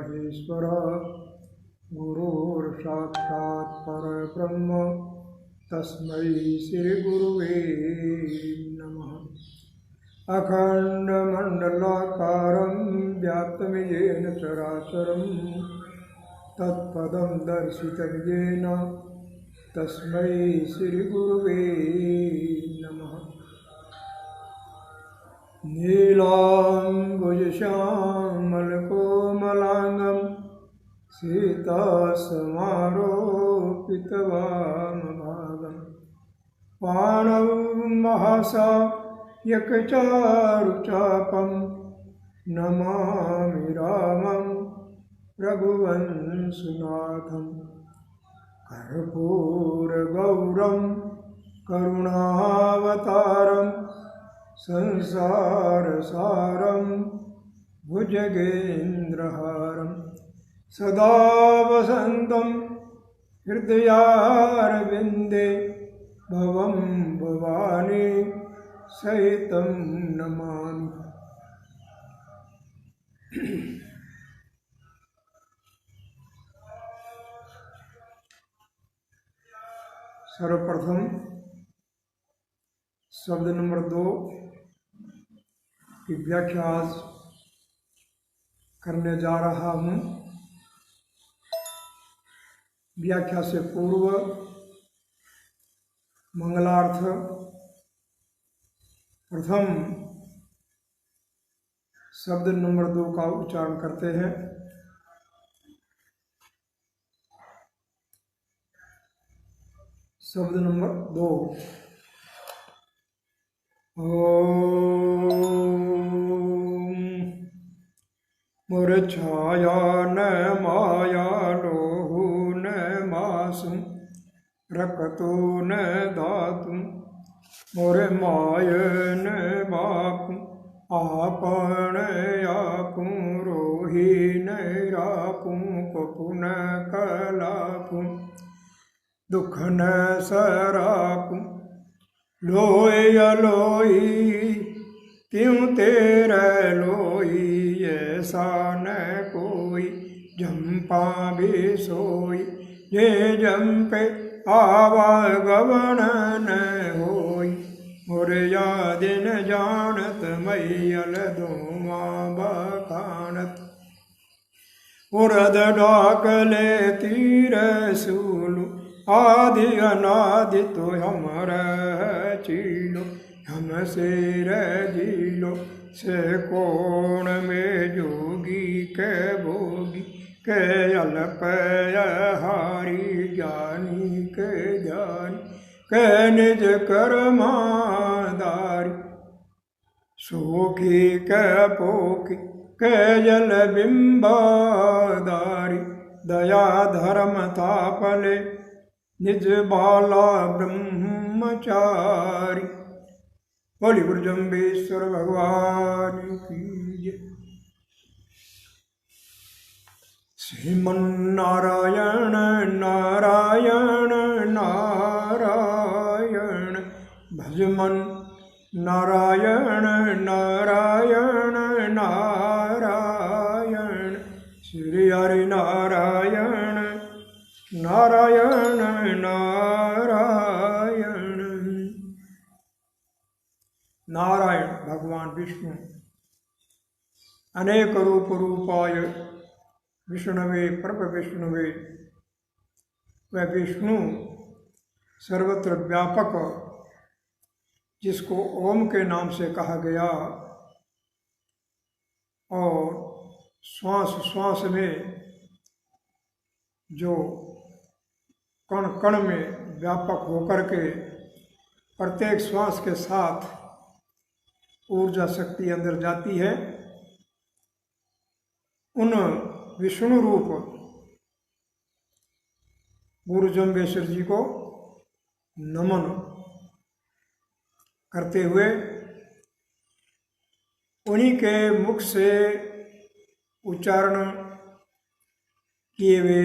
महेश्वर गुरुर्साक्षात् परब्रह्म तस्मै श्रीगुरुवे नमः। अखण्डमण्डलाकारं व्याप्तं चराचरं तत्पदं दर्शितं येन तस्मै श्रीगुरुवे नमः। नीलाम्बुजश्यामलकोमलाङ्गं सीतासमारोपितवामभागं पाणौ महासायकचारुचापं नमामि रामं रघुवंशनाथं। कर्पूरगौरं करुणावतारं संसारसारं भुजगेन्द्रहारं सदा वसन्तं हृदयारविन्दे भवं भवानी सहितं नमामि। सर्वप्रथम शब्द नंबर 2 की व्याख्या आज करने जा रहा हूँ। व्याख्या से पूर्व मंगलार्थ प्रथम शब्द नंबर 2 का उच्चारण करते हैं। शब्द नंबर 2 मोर छाया न माया लोहु न मासु रकतो न धातु मोर माय न बापु आपन आपु रोहि न रापु कपु न कलापु दुख न सरापु लोई अलोई क्यों तेरा लोई ऐसा न कोई जम्पा भी सोई ये जम्पे आवागमन न होई मोर याद न जानत मैयल धुआ बखानत उरद डाकले तीर सूलु आदि अनादि तो हमर चीलो हम से रजीलो से कोण में जोगी के भोगी के अल्प हारी ज्ञानी के ज्ञानी के निज कर्मादारी सोखी के पोखी के जल बिंबादारी दया धर्म तापले निज बाला ब्रह्मचारी। बोली गुरु जम्बेश्वर भगवान की जय। श्रीमन्नारायण नारायण नारायण भजमन नारायण नारायण नारायण श्री हरि नारायण नारायण नारायण। नारायण भगवान विष्णु अनेक रूप रूपाय विष्णुवे परम विष्णुवे वह विष्णु सर्वत्र व्यापक जिसको ओम के नाम से कहा गया और श्वास श्वास में जो कण कण में व्यापक होकर के प्रत्येक श्वास के साथ ऊर्जा शक्ति अंदर जाती है, उन विष्णु रूप गुरु जम्बेश्वर जी को नमन करते हुए उन्हीं के मुख से उच्चारण किए हुए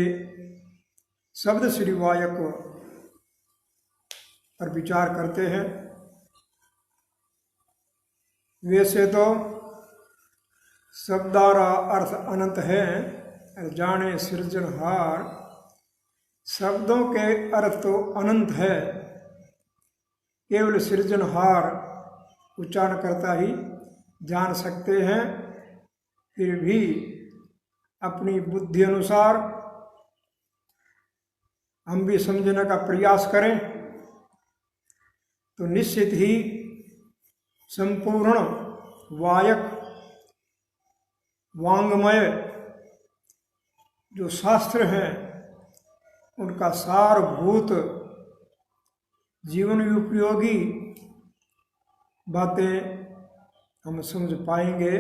शब्द श्री वायक पर विचार करते हैं। वैसे तो शब्दारा अर्थ अनंत है, जाने सृजनहार, शब्दों के अर्थ तो अनंत है, केवल सृजनहार उच्चारण करता ही जान सकते हैं। फिर भी अपनी बुद्धि अनुसार हम भी समझने का प्रयास करें तो निश्चित ही संपूर्ण वायक वांग्मय जो शास्त्र हैं उनका सारभूत जीवन उपयोगी बातें हम समझ पाएंगे।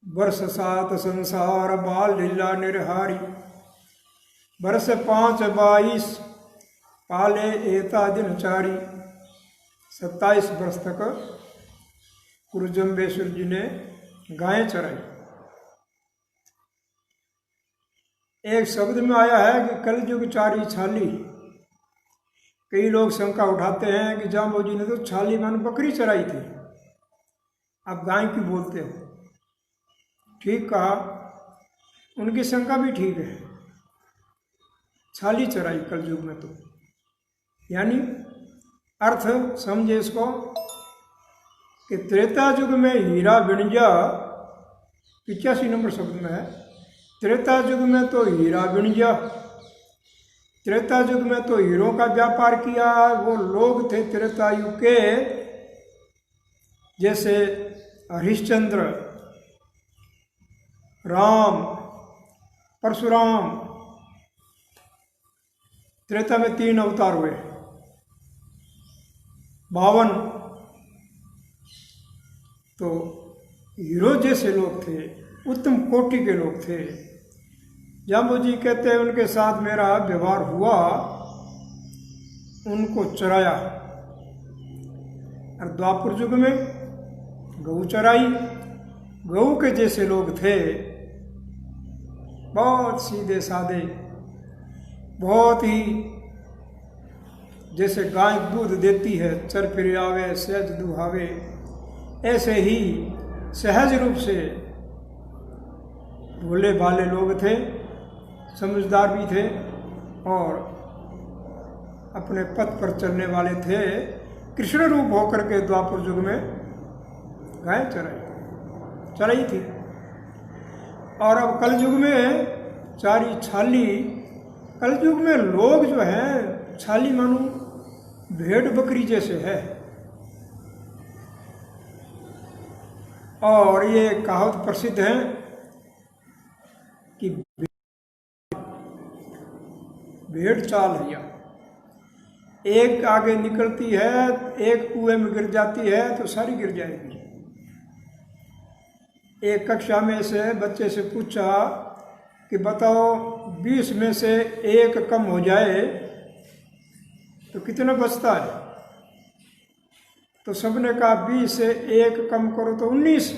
वर्ष 7 संसार बाल लीला निर्हारी, वर्ष 5 22 पाले एता दिनचारी। 27 वर्ष तक गुरु जम्बेश्वर जी ने गायें चराई। एक शब्द में आया है कि कलयुग चारी छाली। कई लोग शंका उठाते हैं कि जाम्बो जी ने तो छाली मन बकरी चराई थी, आप गाय क्यों बोलते हो? ठीक कहा, उनकी शंका भी ठीक है। छाली चराई कलयुग में तो, यानी अर्थ समझे इसको कि त्रेता युग में हीरा बिणजा, 85 नंबर शब्द में है, त्रेता युग में तो हीरा बिणजा, त्रेता युग में तो हीरों का व्यापार किया। वो लोग थे त्रेता युग के, जैसे हरिश्चंद्र, राम, परशुराम। त्रेता में 3 अवतार हुए, 52। तो हीरो जैसे लोग थे, उत्तम कोटि के लोग थे। जाम्बू जी कहते हैं उनके साथ मेरा व्यवहार हुआ, उनको चराया। और द्वापर युग में गऊ चराई। गऊ के जैसे लोग थे, बहुत सीधे साधे, बहुत ही जैसे गाय दूध देती है, चर फिर आवे सहज दुहावे, ऐसे ही सहज रूप से भोले भाले लोग थे, समझदार भी थे और अपने पथ पर चलने वाले थे। कृष्ण रूप होकर के द्वापर युग में गाय चराई थी। और अब कलयुग में चारी छाली। कलयुग में लोग जो हैं छाली मानो भेड़ बकरी जैसे है। और ये कहावत प्रसिद्ध है कि भेड़ चाल है, एक आगे निकलती है, एक कुएं में गिर जाती है तो सारी गिर जाएगी। एक कक्षा में से बच्चे से पूछा कि बताओ 20 में से 1 कम हो जाए तो कितना बचता है? तो सबने कहा 20 से 1 कम करो तो 19।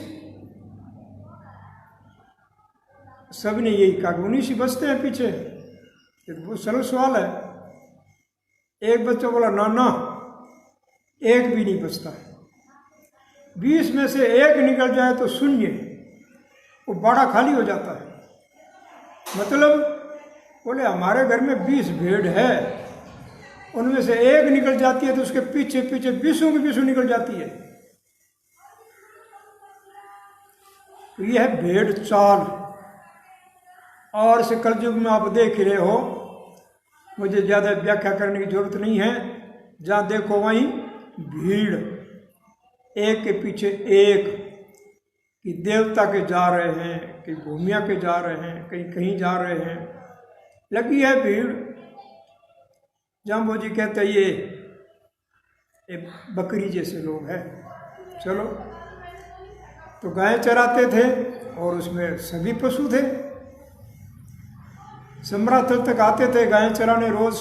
सबने यही कहा 19 ही बचते हैं पीछे। ये तो बहुत सरल सवाल है। एक बच्चा बोला ना ना, 1 भी नहीं बचता है। 20 में से 1 निकल जाए तो शून्य, वो बाड़ा खाली हो जाता है। मतलब बोले हमारे घर में 20 भेड़ है, उनमें से 1 निकल जाती है तो उसके पीछे पीछे 20 की 20 निकल जाती है। तो यह है भेड़ चाल। और इसे कलयुग में आप देख रहे हो, मुझे ज़्यादा व्याख्या करने की जरूरत नहीं है। जहाँ देखो वहीं भीड़, एक के पीछे एक, कि देवता के जा रहे हैं, कि भूमिया के जा रहे हैं, कहीं कहीं जा रहे हैं, लगी है भीड़। जाम्बू जी कहते ये बकरी जैसे लोग हैं। चलो, तो गाय चराते थे और उसमें सभी पशु थे। समराथल तक आते थे गाय चराने, रोज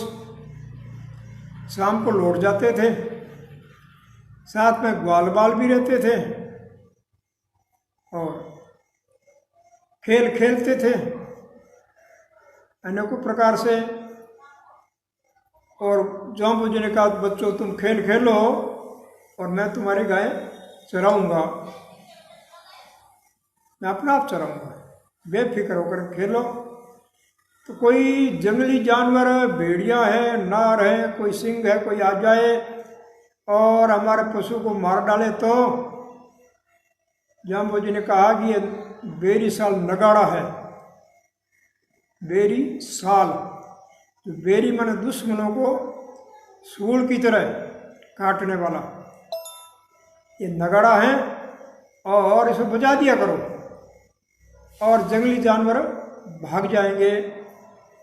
शाम को लौट जाते थे। साथ में ग्वाल बाल भी रहते थे और खेल खेलते थे अनेकों प्रकार से। और जाम्बू जी ने कहा बच्चों तुम खेल खेलो और मैं तुम्हारी गाय चराऊंगा। मैं अपना आप चलाऊंगा, बेफिक्र होकर खेलो। तो कोई जंगली जानवर, भेड़िया है, नार है, कोई सिंह है, कोई आ जाए और हमारे पशु को मार डाले तो जाम्बो जी ने कहा कि ये बेरी साल नगाड़ा है। बेरी साल, जो बेरी माने दुश्मनों को सूल की तरह काटने वाला, ये नगाड़ा है और इसे बजा दिया करो और जंगली जानवर भाग जाएंगे,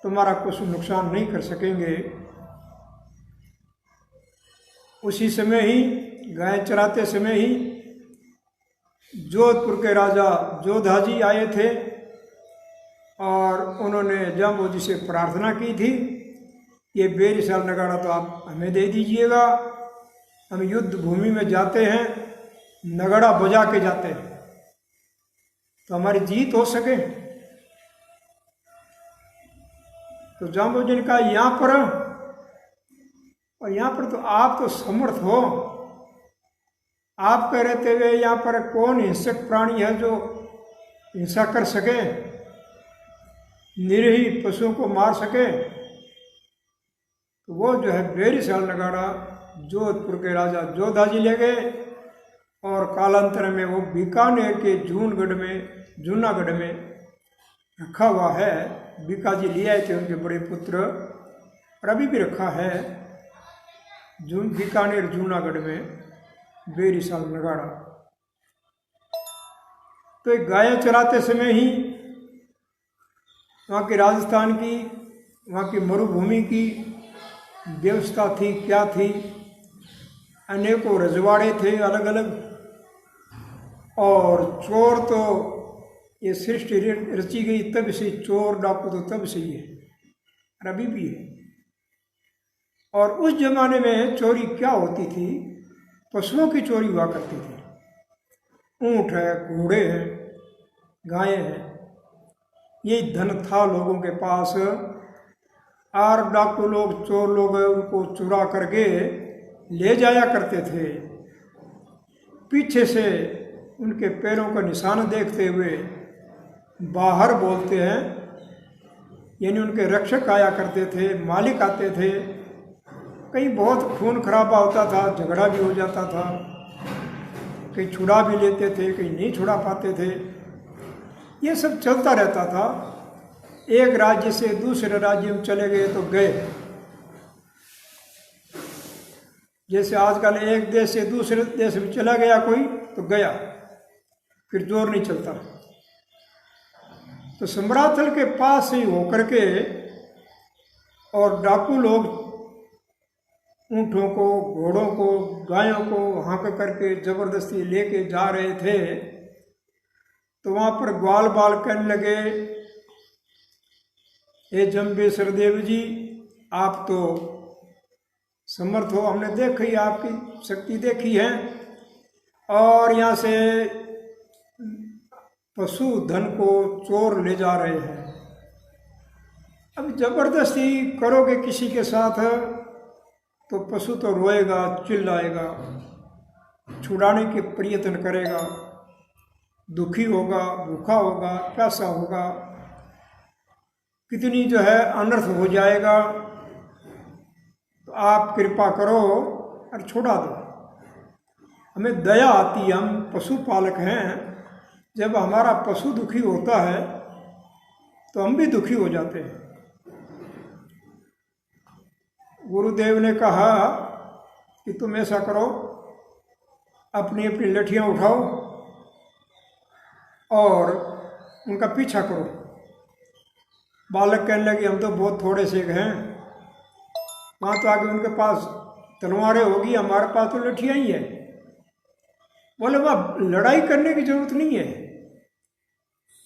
तुम्हारा कुछ नुकसान नहीं कर सकेंगे। उसी समय ही, गाय चराते समय ही जोधपुर के राजा जोधाजी आए थे और उन्होंने जाम्बो जी से प्रार्थना की थी, ये बेरी साल नगाड़ा तो आप हमें दे दीजिएगा, हम युद्ध भूमि में जाते हैं, नगाड़ा बजा के जाते हैं तो हमारी जीत हो सके। तो जाम्बो जी ने कहा यहाँ पर, और यहाँ पर तो आप तो समर्थ हो, आपके रहते हुए यहाँ पर कौन हिंसक प्राणी है जो हिंसा कर सके, निरीह पशुओं को मार सके। तो वो जो है बेरी साल नगाड़ा जोधपुर के राजा जोधाजी ले गए और कालांतर में वो बीकानेर के जूनागढ़ में रखा हुआ है। बीकाजी ले आए थे उनके बड़े पुत्र, और अभी भी रखा है बीकानेर जूनागढ़ में बेरी साल नगाड़ा। तो एक गाय चराते समय ही वहाँ की राजस्थान की, वहाँ की मरुभूमि की व्यवस्था थी, क्या थी, अनेकों रजवाड़े थे अलग अलग, और चोर तो ये सृष्टि रची गई तब से, चोर डाकू तो तब से ही है और अभी भी है। और उस जमाने में चोरी क्या होती थी, पशुओं की चोरी हुआ करती थी। ऊँट है, घोड़े हैं, गायें हैं, यही धन था लोगों के पास। और डाकू लोग, चोर लोग उनको चुरा करके ले जाया करते थे। पीछे से उनके पैरों का निशान देखते हुए बाहर बोलते हैं, यानी उनके रक्षक आया करते थे, मालिक आते थे। कहीं बहुत खून खराबा होता था, झगड़ा भी हो जाता था, कहीं छुड़ा भी लेते थे, कहीं नहीं छुड़ा पाते थे। ये सब चलता रहता था। एक राज्य से दूसरे राज्य में चले गए तो गए, जैसे आजकल एक देश से दूसरे देश में चला गया कोई तो गया, फिर जोर नहीं चलता। तो समराथल के पास ही होकर के और डाकू लोग ऊँटों को, घोड़ों को, गायों को हाँक करके जबरदस्ती लेके जा रहे थे। तो वहाँ पर ग्वाल बाल कहने लगे, हे जम्बेश्वर देव जी, आप तो समर्थ हो, हमने देखी आपकी शक्ति देखी है, और यहाँ से पशु धन को चोर ले जा रहे हैं। अब जबरदस्ती करोगे किसी के साथ तो पशु तो रोएगा, चिल्लाएगा, छुड़ाने के प्रयत्न करेगा, दुखी होगा, भूखा होगा, प्यासा होगा, कितनी जो है अनर्थ हो जाएगा। तो आप कृपा करो और छुड़ा दो। हमें दया आती है, हम पशुपालक हैं, जब हमारा पशु दुखी होता है तो हम भी दुखी हो जाते हैं। गुरुदेव ने कहा कि तुम ऐसा करो, अपनी अपनी लठियाँ उठाओ और उनका पीछा करो। बालक कहने लगे, हम तो बहुत थोड़े से हैं, वहाँ तो आगे उनके पास तलवारें होगी, हमारे पास तो लठियाँ ही है। बोले वह लड़ाई करने की जरूरत नहीं है,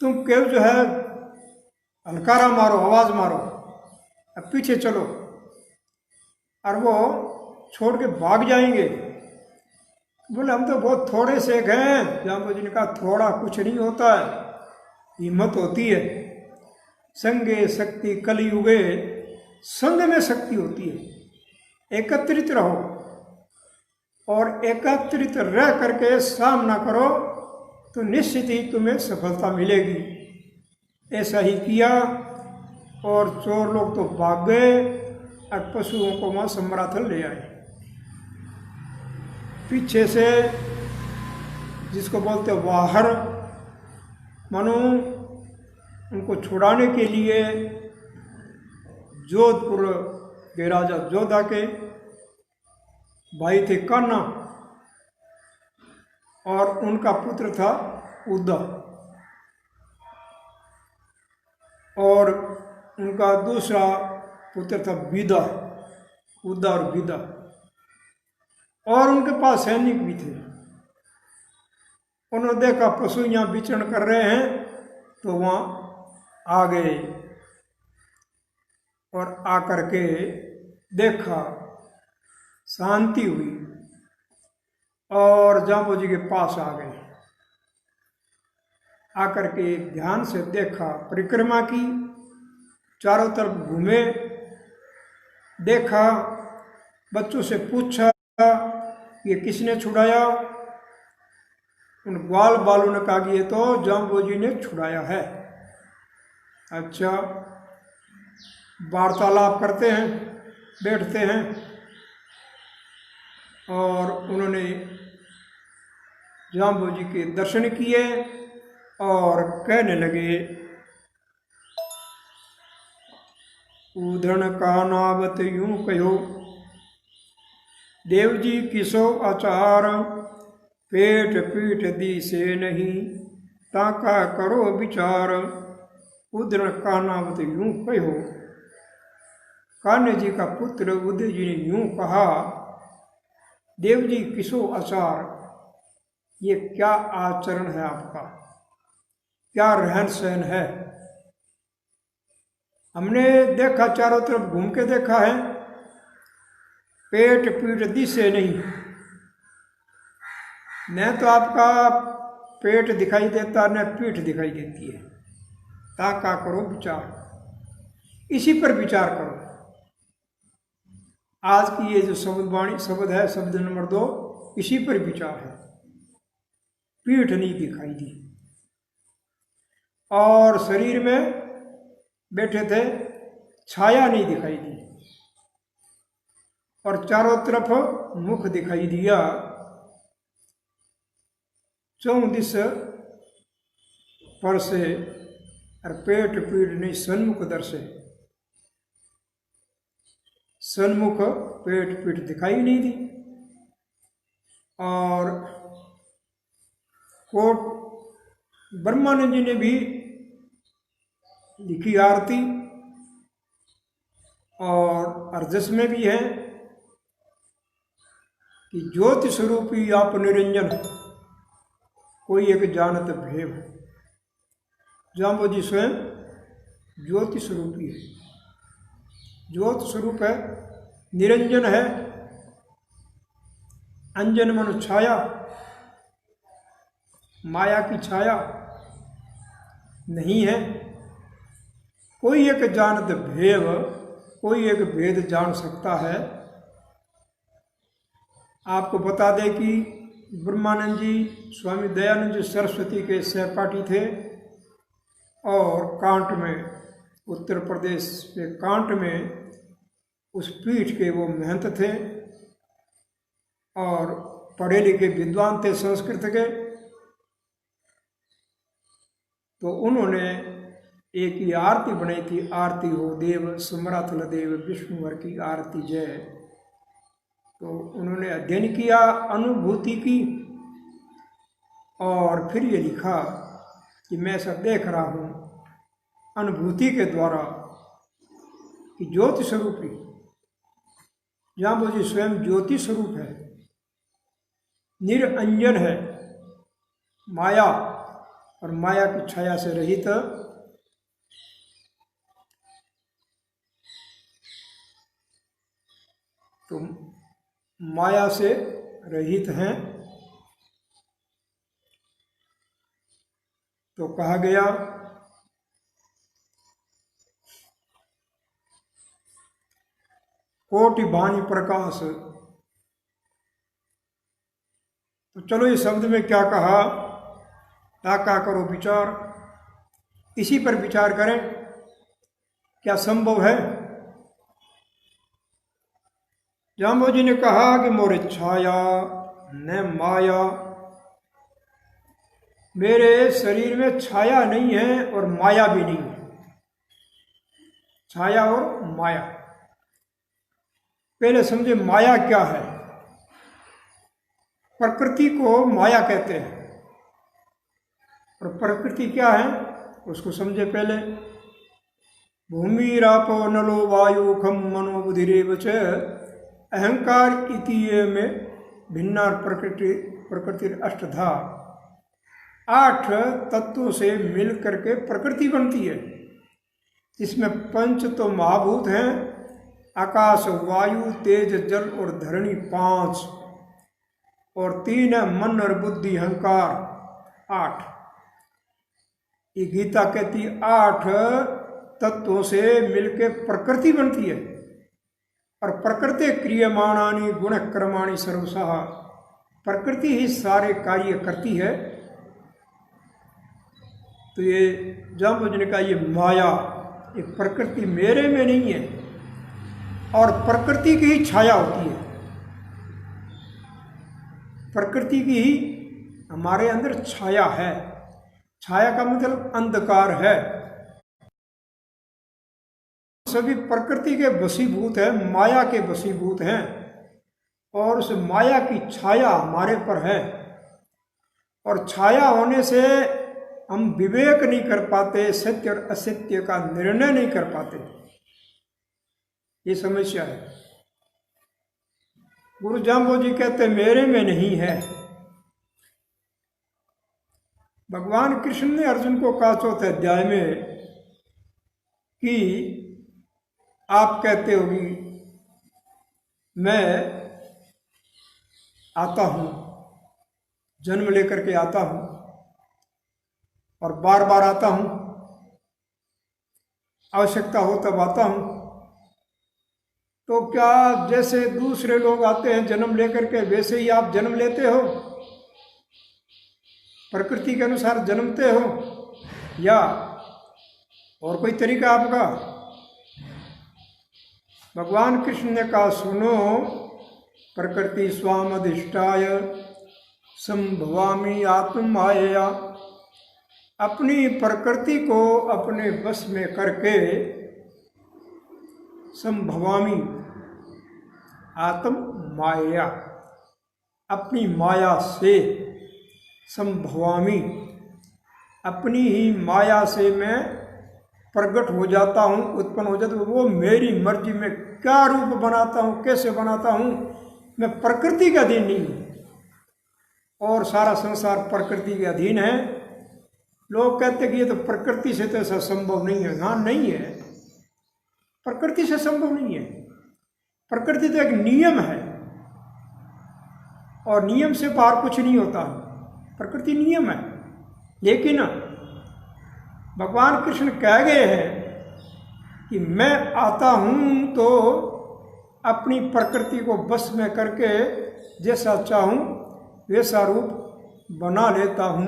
तुम केवल जो है हलकारा मारो, आवाज़ मारो, अब पीछे चलो, और वो छोड़ के भाग जाएंगे। बोले हम तो बहुत थोड़े से हैं। जाम्बो जी ने कहा, थोड़ा कुछ नहीं होता है, हिम्मत होती है। संगे शक्ति कलियुगे, संग में शक्ति होती है। एकत्रित रहो और एकत्रित रह करके सामना करो तो निश्चित ही तुम्हें सफलता मिलेगी। ऐसा ही किया और चोर लोग तो भाग गए और पशुओं को वहाँ समराथल ले आए। पीछे से जिसको बोलते वाहर, मानो उनको छुड़ाने के लिए जोधपुर के राजा जोधा के भाई थे कान्हा और उनका पुत्र था उदा, और उनका दूसरा पुत्र था बीदा, उदा और बीदा, और उनके पास सैनिक भी थे। उन्होंने देखा पशु यहाँ विचरण कर रहे हैं तो वहाँ आ गए और आकर के देखा, शांति हुई और जांबू जी के पास आ गए। आकर के ध्यान से देखा, परिक्रमा की, चारों तरफ घूमे, देखा, बच्चों से पूछा ये किसने छुड़ाया। उन ग्वाल बालों ने कहा कि ये तो जांबू जी ने छुड़ाया है। अच्छा, वार्तालाप करते हैं, बैठते हैं, और उन्होंने जांबू जी के दर्शन किए और कहने लगे, उधरण का नावत यूं कहो, देव जी किसो आचार, पेट पीठ दी से नहीं, ताका करो विचार। उधरण का नावत यूं कहो, कान्हा जी का पुत्र उदय जी ने यूं कहा, देव जी किसो आचार, ये क्या आचरण है आपका, क्या रहन सहन है। हमने देखा, चारों तरफ घूम के देखा है, पेट पीठ दिसे नहीं, न तो आपका पेट दिखाई देता न पीठ दिखाई देती है। ताका करो विचार, इसी पर विचार करो। आज की ये जो शब्द है, शब्द नंबर 2, इसी पर विचार है। पीठ नहीं दिखाई दी और शरीर में बैठे थे, छाया नहीं दिखाई दी, और चारों तरफ मुख दिखाई दिया। चौदिस पर से और पेट पीठ नहीं सन्मुख दर्शे, सन्मुख पेट पीठ दिखाई नहीं दी। और कोट ब्रह्मानंद जी ने भी लिखी आरती, और अर्जस में भी है कि ज्योति स्वरूपी आप निरंजन, कोई एक जानत भेव। जांबू जी स्वयं ज्योति स्वरूपी है, ज्योति स्वरूप है, निरंजन है। अंजन मनो छाया, माया की छाया नहीं है। कोई एक जानत भेव, कोई एक भेद जान सकता है। आपको बता दें कि ब्रह्मानंद जी स्वामी दयानंद जी सरस्वती के सहपाठी थे, और कांट में, उत्तर प्रदेश के कांट में उस पीठ के वो महंत थे और पढ़े लिखे विद्वान थे संस्कृत के। तो उन्होंने एक ही आरती बनाई थी, आरती हो देव समराथल देव विष्णुवर की आरती जय। तो उन्होंने अध्ययन किया, अनुभूति की, और फिर ये लिखा कि मैं सब देख रहा हूँ अनुभूति के द्वारा कि ज्योति स्वरूपी जांबू जी स्वयं ज्योति स्वरूप है, निरंजन है, माया और माया की छाया से रहित। तो माया से रहित हैं। तो कहा गया कोटि वाणी प्रकाश। तो चलो इस शब्द में क्या कहा ताका करो विचार, इसी पर विचार करें। क्या संभव है? जाम्बोजी ने कहा कि मोरे छाया न माया, मेरे शरीर में छाया नहीं है और माया भी नहीं है। छाया और माया, पहले समझे माया क्या है। प्रकृति को माया कहते हैं, और प्रकृति क्या है उसको समझे पहले। भूमि रापो नलो वायु खम मनो बुधिरेव च अहंकार इतिये में भिन्ना प्रकृति अष्टधा। 8 तत्वों से मिल करके प्रकृति बनती है। इसमें 5 तो महाभूत हैं, आकाश वायु तेज जल और धरणी 5, और 3 है मन और बुद्धि अहंकार 8। ये गीता कहती 8 तत्वों से मिलके प्रकृति बनती है। और प्रकृति क्रियमाणानि गुण कर्माणि सर्वशः, प्रकृति ही सारे कार्य करती है। तो ये जाम्बोजी ने कहा ये माया, ये प्रकृति मेरे में नहीं है, और प्रकृति की ही छाया होती है। प्रकृति की ही हमारे अंदर छाया है। छाया का मतलब अंधकार है। सभी प्रकृति के वशीभूत है, माया के वशीभूत हैं, और उस माया की छाया हमारे पर है। और छाया होने से हम विवेक नहीं कर पाते, सत्य और असत्य का निर्णय नहीं कर पाते। ये समस्या है। गुरु जाम्बोजी कहते मेरे में नहीं है। भगवान कृष्ण ने अर्जुन को कहा 4थे अध्याय में कि आप कहते होगी मैं आता हूं, जन्म लेकर के आता हूं और बार बार आता हूं, आवश्यकता हो तब आता हूं। तो क्या जैसे दूसरे लोग आते हैं जन्म लेकर के, वैसे ही आप जन्म लेते हो? प्रकृति के अनुसार जन्मते हो, या और कोई तरीका आपका? भगवान कृष्ण ने कहा सुनो, प्रकृति स्वामधिष्ठाय संभवामि आत्ममायया, अपनी प्रकृति को अपने वश में करके संभवामि आत्म माया, अपनी माया से संभवामि, अपनी ही माया से मैं प्रकट हो जाता हूँ, उत्पन्न हो जाता हूँ। वो मेरी मर्जी में क्या रूप बनाता हूँ, कैसे बनाता हूँ, मैं प्रकृति के अधीन नहीं हूँ। और सारा संसार प्रकृति के अधीन है। लोग कहते कि ये तो प्रकृति से तो ऐसा संभव नहीं है। हाँ, नहीं है, प्रकृति से संभव नहीं है। प्रकृति तो एक नियम है, और नियम से बाहर कुछ नहीं होता। प्रकृति नियम है। लेकिन भगवान कृष्ण कह गए हैं कि मैं आता हूं तो अपनी प्रकृति को बस में करके जैसा चाहूं वैसा रूप बना लेता हूं,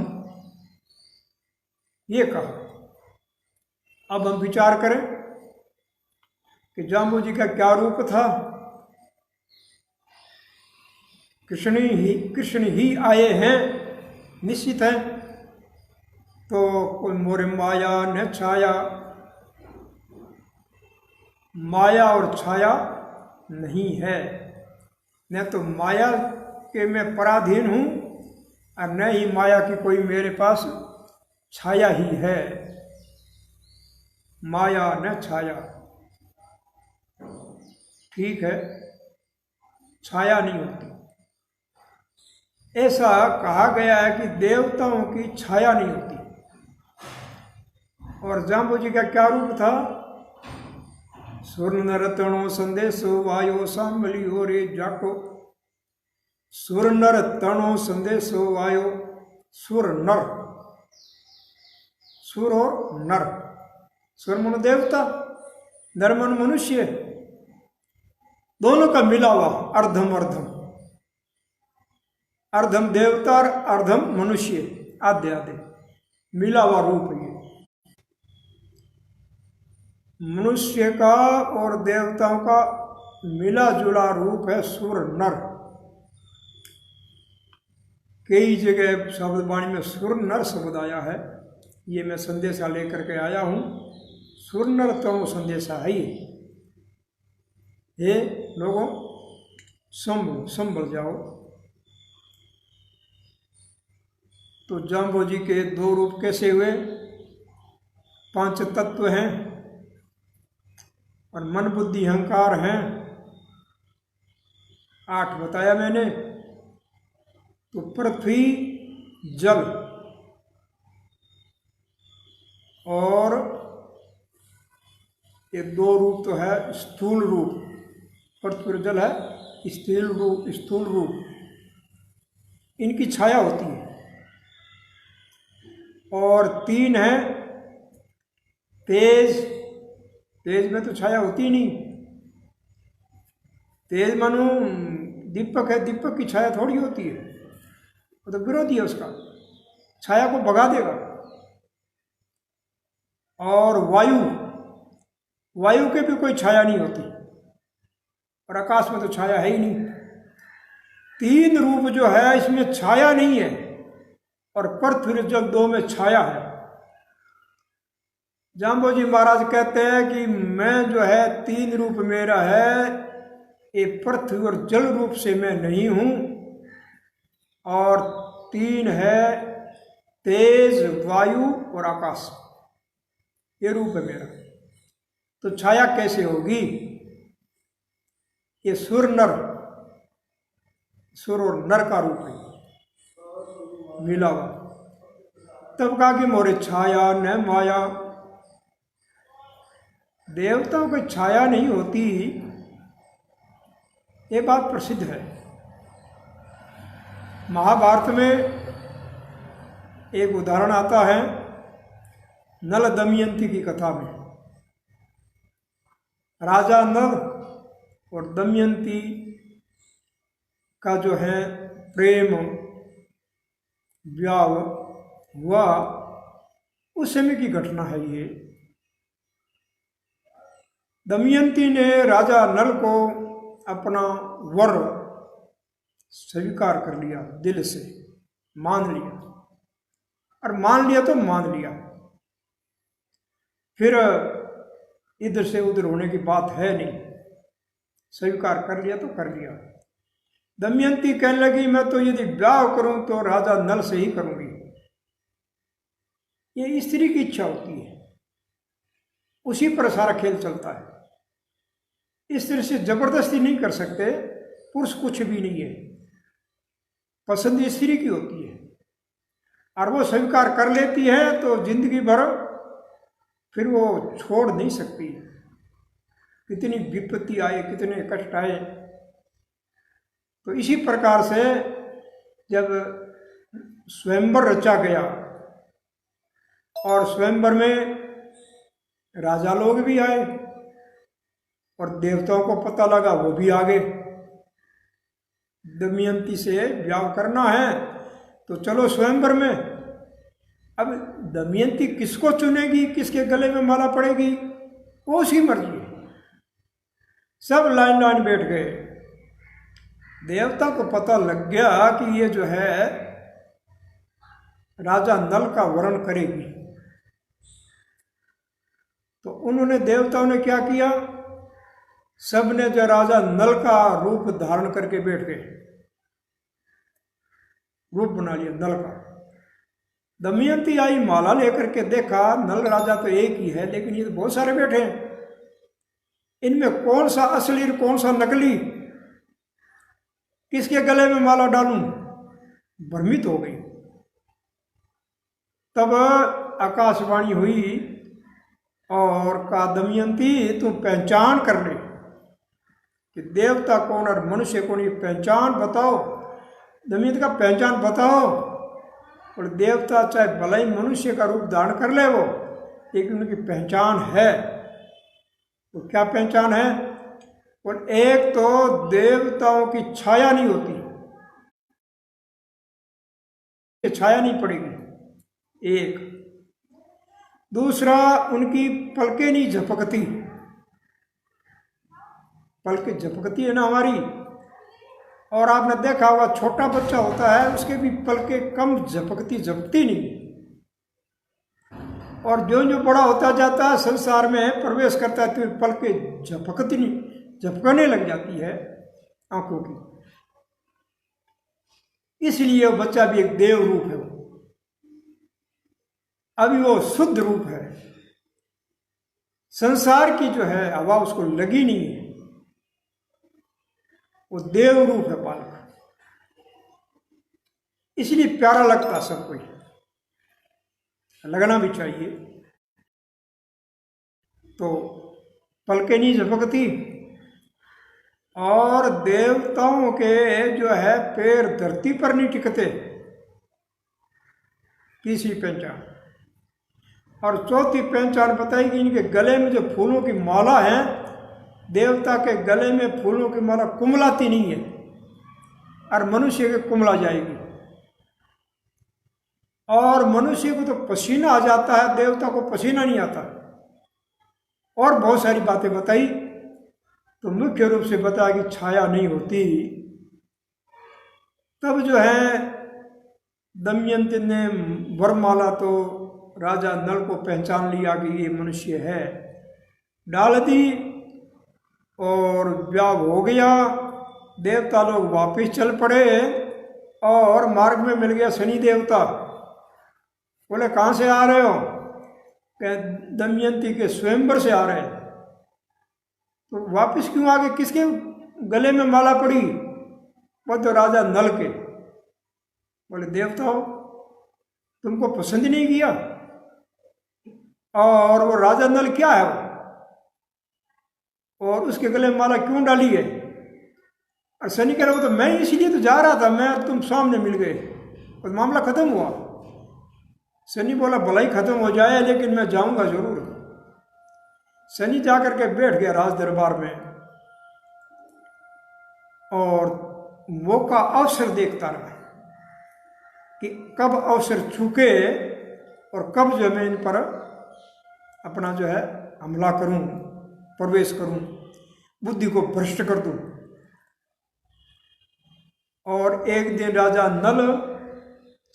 ये कहा। अब हम विचार करें कि जाम्बोजी का क्या रूप था। कृष्ण ही आए हैं, निश्चित है। तो कोई मोरे माया न छाया, माया और छाया नहीं है। न तो माया के मैं पराधीन हूँ, और न ही माया की कोई मेरे पास छाया ही है। माया न छाया, ठीक है, छाया नहीं होती। ऐसा कहा गया है कि देवताओं की छाया नहीं होती। और जाम्बोजी का क्या रूप था? सुर नर तणो संदेशो वायो सांबलियो रे जाको, सुर नर तणो संदेशो वायो, सुर नर, सुर और नर। सुर मन देवता, नर मन मनुष्य, दोनों का मिला हुआ अर्धम अर्धम, अर्धम देवता और अर्धम मनुष्य, आधे आधे। मिला हुआ रूप है। मनुष्य का और देवताओं का मिला जुला रूप है सुर नर। कई जगह शब्द वाणी में सुर नर शब्द आया है, ये मैं संदेशा लेकर के आया हूँ। सुर नर तो संदेशा है ये लोगों संभल जाओ। तो जाम्बो जी के दो रूप कैसे हुए? 5 तत्व हैं और मन बुद्धि अहंकार हैं, 8 बताया मैंने। तो पृथ्वी जल और ये 2 रूप तो है स्थूल रूप, पृथ्वी जल है स्थूल रूप, इनकी छाया होती है। और 3 है तेज। तेज में तो छाया होती ही नहीं। तेज मानो दीपक है, दीपक की छाया थोड़ी होती है, वो तो विरोधी है उसका, छाया को भगा देगा। और वायु, वायु के भी कोई छाया नहीं होती, और आकाश में तो छाया है ही नहीं। 3 रूप जो है इसमें छाया नहीं है, और पृथ्वी जल 2 में छाया है। जाम्बो जी महाराज कहते हैं कि मैं जो है 3 रूप मेरा है, ये पृथ्वी और जल रूप से मैं नहीं हूं। और 3 है तेज, वायु और आकाश, ये रूप है मेरा। तो छाया कैसे होगी? ये सुर नर, सुर और नर का रूप है मिला हुआ। तब कहा कि मोरे छाया न माया। देवताओं की छाया नहीं होती, ये बात प्रसिद्ध है। महाभारत में एक उदाहरण आता है नल दमयंती की कथा में। राजा नल और दमयंती का जो है प्रेम विवाह हुआ, उस समय की घटना है ये। दमयंती ने राजा नल को अपना वर स्वीकार कर लिया, दिल से मान लिया, और मान लिया तो मान लिया, फिर इधर से उधर होने की बात है नहीं, स्वीकार कर लिया तो कर लिया। दमयंती कहने लगी मैं तो यदि विवाह करूं तो राजा नल से ही करूंगी। ये स्त्री की इच्छा होती है, उसी पर सारा खेल चलता है। स्त्री से जबरदस्ती नहीं कर सकते, पुरुष कुछ भी नहीं है, पसंद स्त्री की होती है, और वो स्वीकार कर लेती है तो जिंदगी भर फिर वो छोड़ नहीं सकती। कितनी विपत्ति आए, कितने कष्ट आए। तो इसी प्रकार से जब स्वयंवर रचा गया, और स्वयंवर में राजा लोग भी आए और देवताओं को पता लगा, वो भी आ गए। दमयंती से विवाह करना है तो चलो स्वयंवर में। अब दमयंती किसको चुनेगी, किसके गले में माला पड़ेगी, वो उसकी मर्जी है। सब लाइन लाइन बैठ गए। देवता को पता लग गया कि ये जो है राजा नल का वर्ण करेगी, तो उन्होंने, देवताओं ने क्या किया, सबने जो राजा नल का रूप धारण करके बैठ गए, रूप बना लिया नल का। दमयंती आई, माला लेकर के देखा नल राजा तो एक ही है, लेकिन ये तो बहुत सारे बैठे हैं, इनमें कौन सा असली और कौन सा नकली, किसके गले में माला डालूं, भ्रमित हो गई। तब आकाशवाणी हुई और कहा दमयंती तू पहचान कर ले कि देवता कौन और मनुष्य कौन, ये पहचान बताओ। दमयंती का पहचान बताओ। और देवता चाहे भले ही मनुष्य का रूप धारण कर ले वो, लेकिन उनकी पहचान है। तो क्या पहचान है? और एक तो देवताओं की छाया नहीं होती, छाया नहीं पड़ेगी, एक दूसरा, उनकी पलकें नहीं झपकती। पलकें झपकती है ना हमारी, और आपने देखा होगा छोटा बच्चा होता है उसके भी पलकें कम झपकती नहीं। और जो जो बड़ा होता जाता है, संसार में प्रवेश करता है, तो पलकें झपकने लग जाती है आंखों की। इसलिए वो बच्चा भी एक देव रूप है, अभी वो शुद्ध रूप है। संसार की जो है हवा उसको लगी नहीं है, वो देव रूप है बालक, इसलिए प्यारा लगता सबको, लगना भी चाहिए। तो पलकें नहीं झपकती, और देवताओं के जो है पैर धरती पर नहीं टिकते, तीसरी पहचान। और चौथी पहचान बताई कि इनके गले में जो फूलों की माला है, देवता के गले में फूलों की माला कुमलाती नहीं है, और मनुष्य के कुमला जाएगी। और मनुष्य को तो पसीना आ जाता है, देवता को पसीना नहीं आता। और बहुत सारी बातें बताई, तो मुख्य रूप से बताया कि छाया नहीं होती। तब जो है दमयंती ने वरमाला तो राजा नल को पहचान लिया कि ये मनुष्य है, डाल दी और ब्याह हो गया। देवता लोग वापिस चल पड़े, और मार्ग में मिल गया शनि देवता। बोले कहाँ से आ रहे हो? कह दमयंती के स्वयंवर से आ रहे हैं। तो वापिस क्यों आ गए? किसके गले में माला पड़ी? वो तो राजा नल के। बोले देवताओं तुमको पसंद नहीं किया, और वो राजा नल क्या है और उसके गले में माला क्यों डाली है? और शनि कह रहा, वो तो मैं इसीलिए तो जा रहा था, मैं तुम सामने मिल गए और मामला खत्म हुआ। शनि बोला भलाई खत्म हो जाए, लेकिन मैं जाऊंगा जरूर। शनि जाकर के बैठ गया राज दरबार में, और मौका अवसर देखता रहा कि कब अवसर चूके और कब जो मैं इन पर अपना जो है हमला करूं, प्रवेश करूं, बुद्धि को भ्रष्ट कर दूं। और एक दिन राजा नल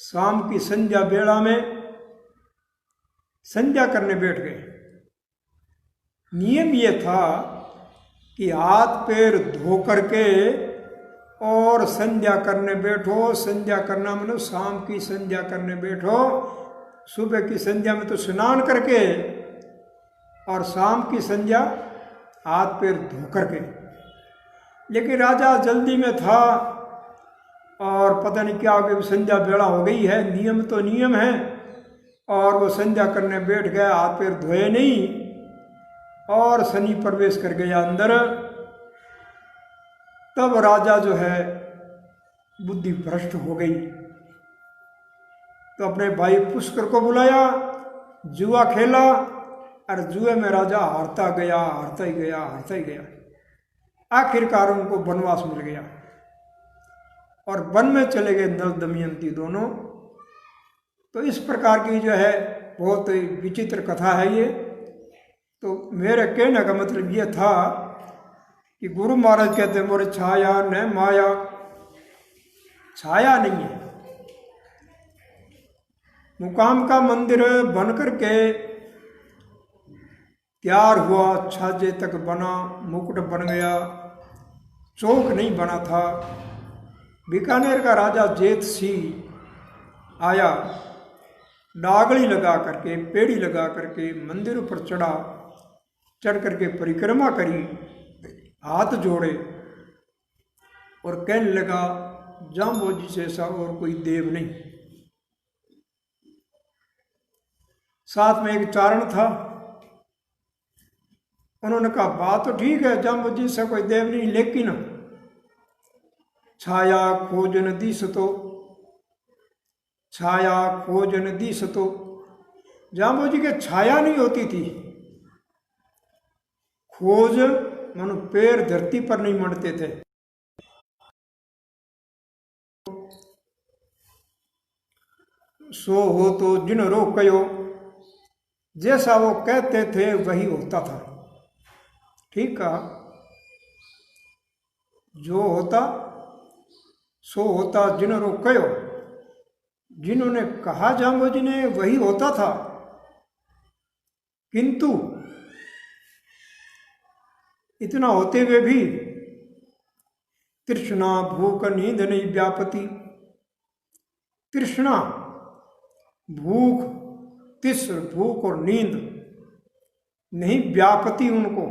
शाम की संध्या बेला में संध्या करने बैठ गए। नियम ये था कि हाथ पैर धो करके और संध्या करने बैठो। संध्या करना मतलब शाम की संध्या करने बैठो। सुबह की संध्या में तो स्नान करके, और शाम की संध्या हाथ पैर धो करके। लेकिन राजा जल्दी में था, और पता नहीं क्या हो गया, संध्या बेला हो गई है, नियम तो नियम है, और वो संध्या करने बैठ गया, हाथ पैर धोए नहीं, और शनि प्रवेश कर गया अंदर। तब राजा जो है बुद्धि भ्रष्ट हो गई, तो अपने भाई पुष्कर को बुलाया, जुआ खेला, और जुए में राजा हारता गया, हारता ही गया, हारता ही गया। आखिरकार उनको वनवास मिल गया, और वन में चले गए नल दमयंती दोनों। तो इस प्रकार की जो है बहुत विचित्र कथा है ये। तो मेरे कहने का मतलब ये था कि गुरु महाराज कहते हैं मोरे छाया न माया, छाया नहीं है। मुकाम का मंदिर बन करके तैयार हुआ, छाजे तक बना, मुकुट बन गया, चौक नहीं बना था। बीकानेर का राजा जेत सिंह आया, डागली लगा करके, पेड़ी लगा करके मंदिर पर चढ़ा, चढ़ करके परिक्रमा करी, हाथ जोड़े, और कहने लगा जाम्बोजी से ऐसा और कोई देव नहीं। साथ में एक चारण था, उन्होंने कहा बात तो ठीक है, जाम्बोजी से कोई देव नहीं, लेकिन छाया खोजन दिसतो, छाया खोजन दिसतो। जाम्बोजी के छाया नहीं होती थी। खोज मानो पैर धरती पर नहीं मड़ते थे। सो हो तो जिन रो कयो, जैसा वो कहते थे वही होता था। ठीक कहा, जो होता सो होता जिन्होंने कहो, जिन्होंने कहा जाम्बोजी ने वही होता था। किंतु इतना होते हुए भी तृष्णा भूख नींद नहीं व्यापती। तृष्णा, भूख, तिस्र भूख और नींद नहीं व्यापती, उनको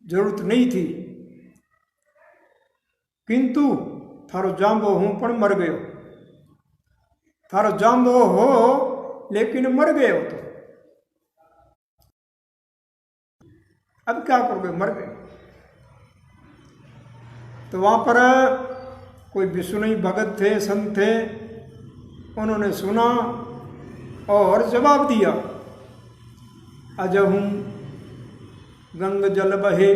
जरूरत नहीं थी। किंतु थारो जाम्बो हूं पण मर गयो। थारो जाम्बो हो लेकिन मर गए हो। तो अब क्या करोगे, मर गए। तो वहां पर कोई विष्णु भगत थे, संत थे, उन्होंने सुना और जवाब दिया, अजहूं गंग जल बहे,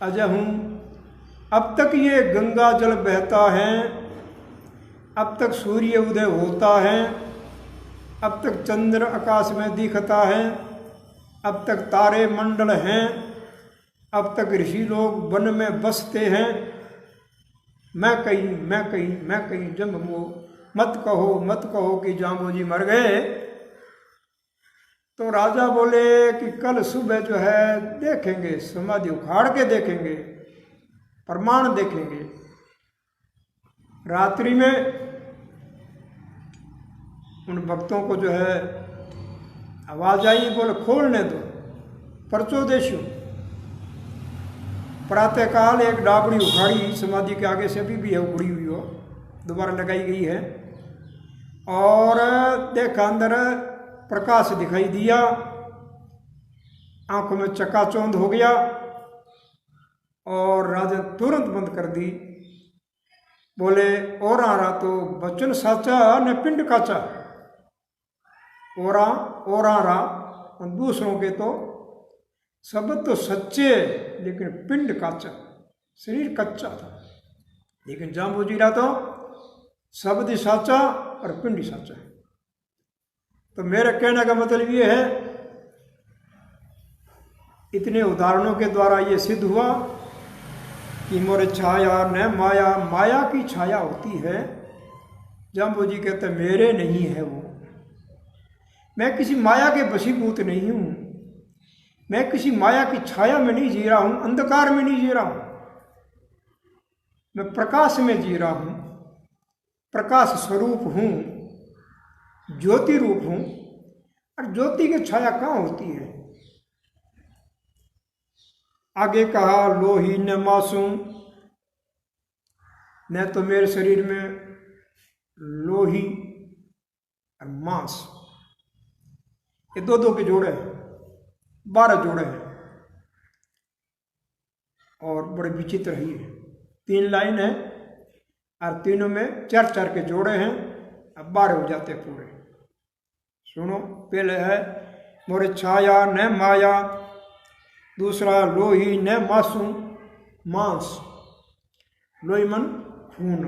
अजहूं, अब तक ये गंगा जल बहता है, अब तक सूर्य उदय होता है, अब तक चंद्र आकाश में दिखता है, अब तक तारे मंडल हैं, अब तक ऋषि लोग वन में बसते हैं। मैं कहीं जब वो मत कहो कि जाम्बोजी मर गए। तो राजा बोले कि कल सुबह जो है देखेंगे, समाधि उखाड़ के देखेंगे, प्रमाण देखेंगे। रात्रि में उन भक्तों को जो है आवाज आई, बोले खोलने दो, परचो देशो। प्रातःकाल एक डाबड़ी उखाड़ी, समाधि के आगे से अभी भी है, उखड़ी हुई हो, दोबारा लगाई गई है, और देखा अंदर प्रकाश दिखाई दिया, आंखों में चकाचौंध हो गया, और राजा तुरंत बंद कर दी। बोले और आ रहा तो वचन साचा न पिंड काचा। और आ रहा, और दूसरों के तो शब्द तो सच्चे लेकिन पिंड काचा, शरीर कच्चा था। लेकिन जाम्बोजी रहा तो शब्द ही साचा और पिंड ही साचा है। तो मेरे कहने का मतलब ये है, इतने उदाहरणों के द्वारा ये सिद्ध हुआ कि मोरे छाया न माया, माया की छाया होती है। जाम्बोजी कहते मेरे नहीं है वो, मैं किसी माया के वशीभूत नहीं हूं, मैं किसी माया की छाया में नहीं जी रहा हूं, अंधकार में नहीं जी रहा हूं, मैं प्रकाश में जी रहा हूं, प्रकाश स्वरूप हूं, ज्योति रूप हूं। और ज्योति की छाया कहाँ होती है? आगे कहा लोही न मासूम, न तो मेरे शरीर में लोही और मांस, ये दो दो के जोड़े हैं, 12 जोड़े हैं, और बड़े विचित्र ही है। 3 लाइन है और तीनों में 4-4 के जोड़े हैं, अब 12 हो जाते पूरे। सुनो, पहले है मोरे छाया न माया, दूसरा लोही न मासूम, मांस, लोही मन खून,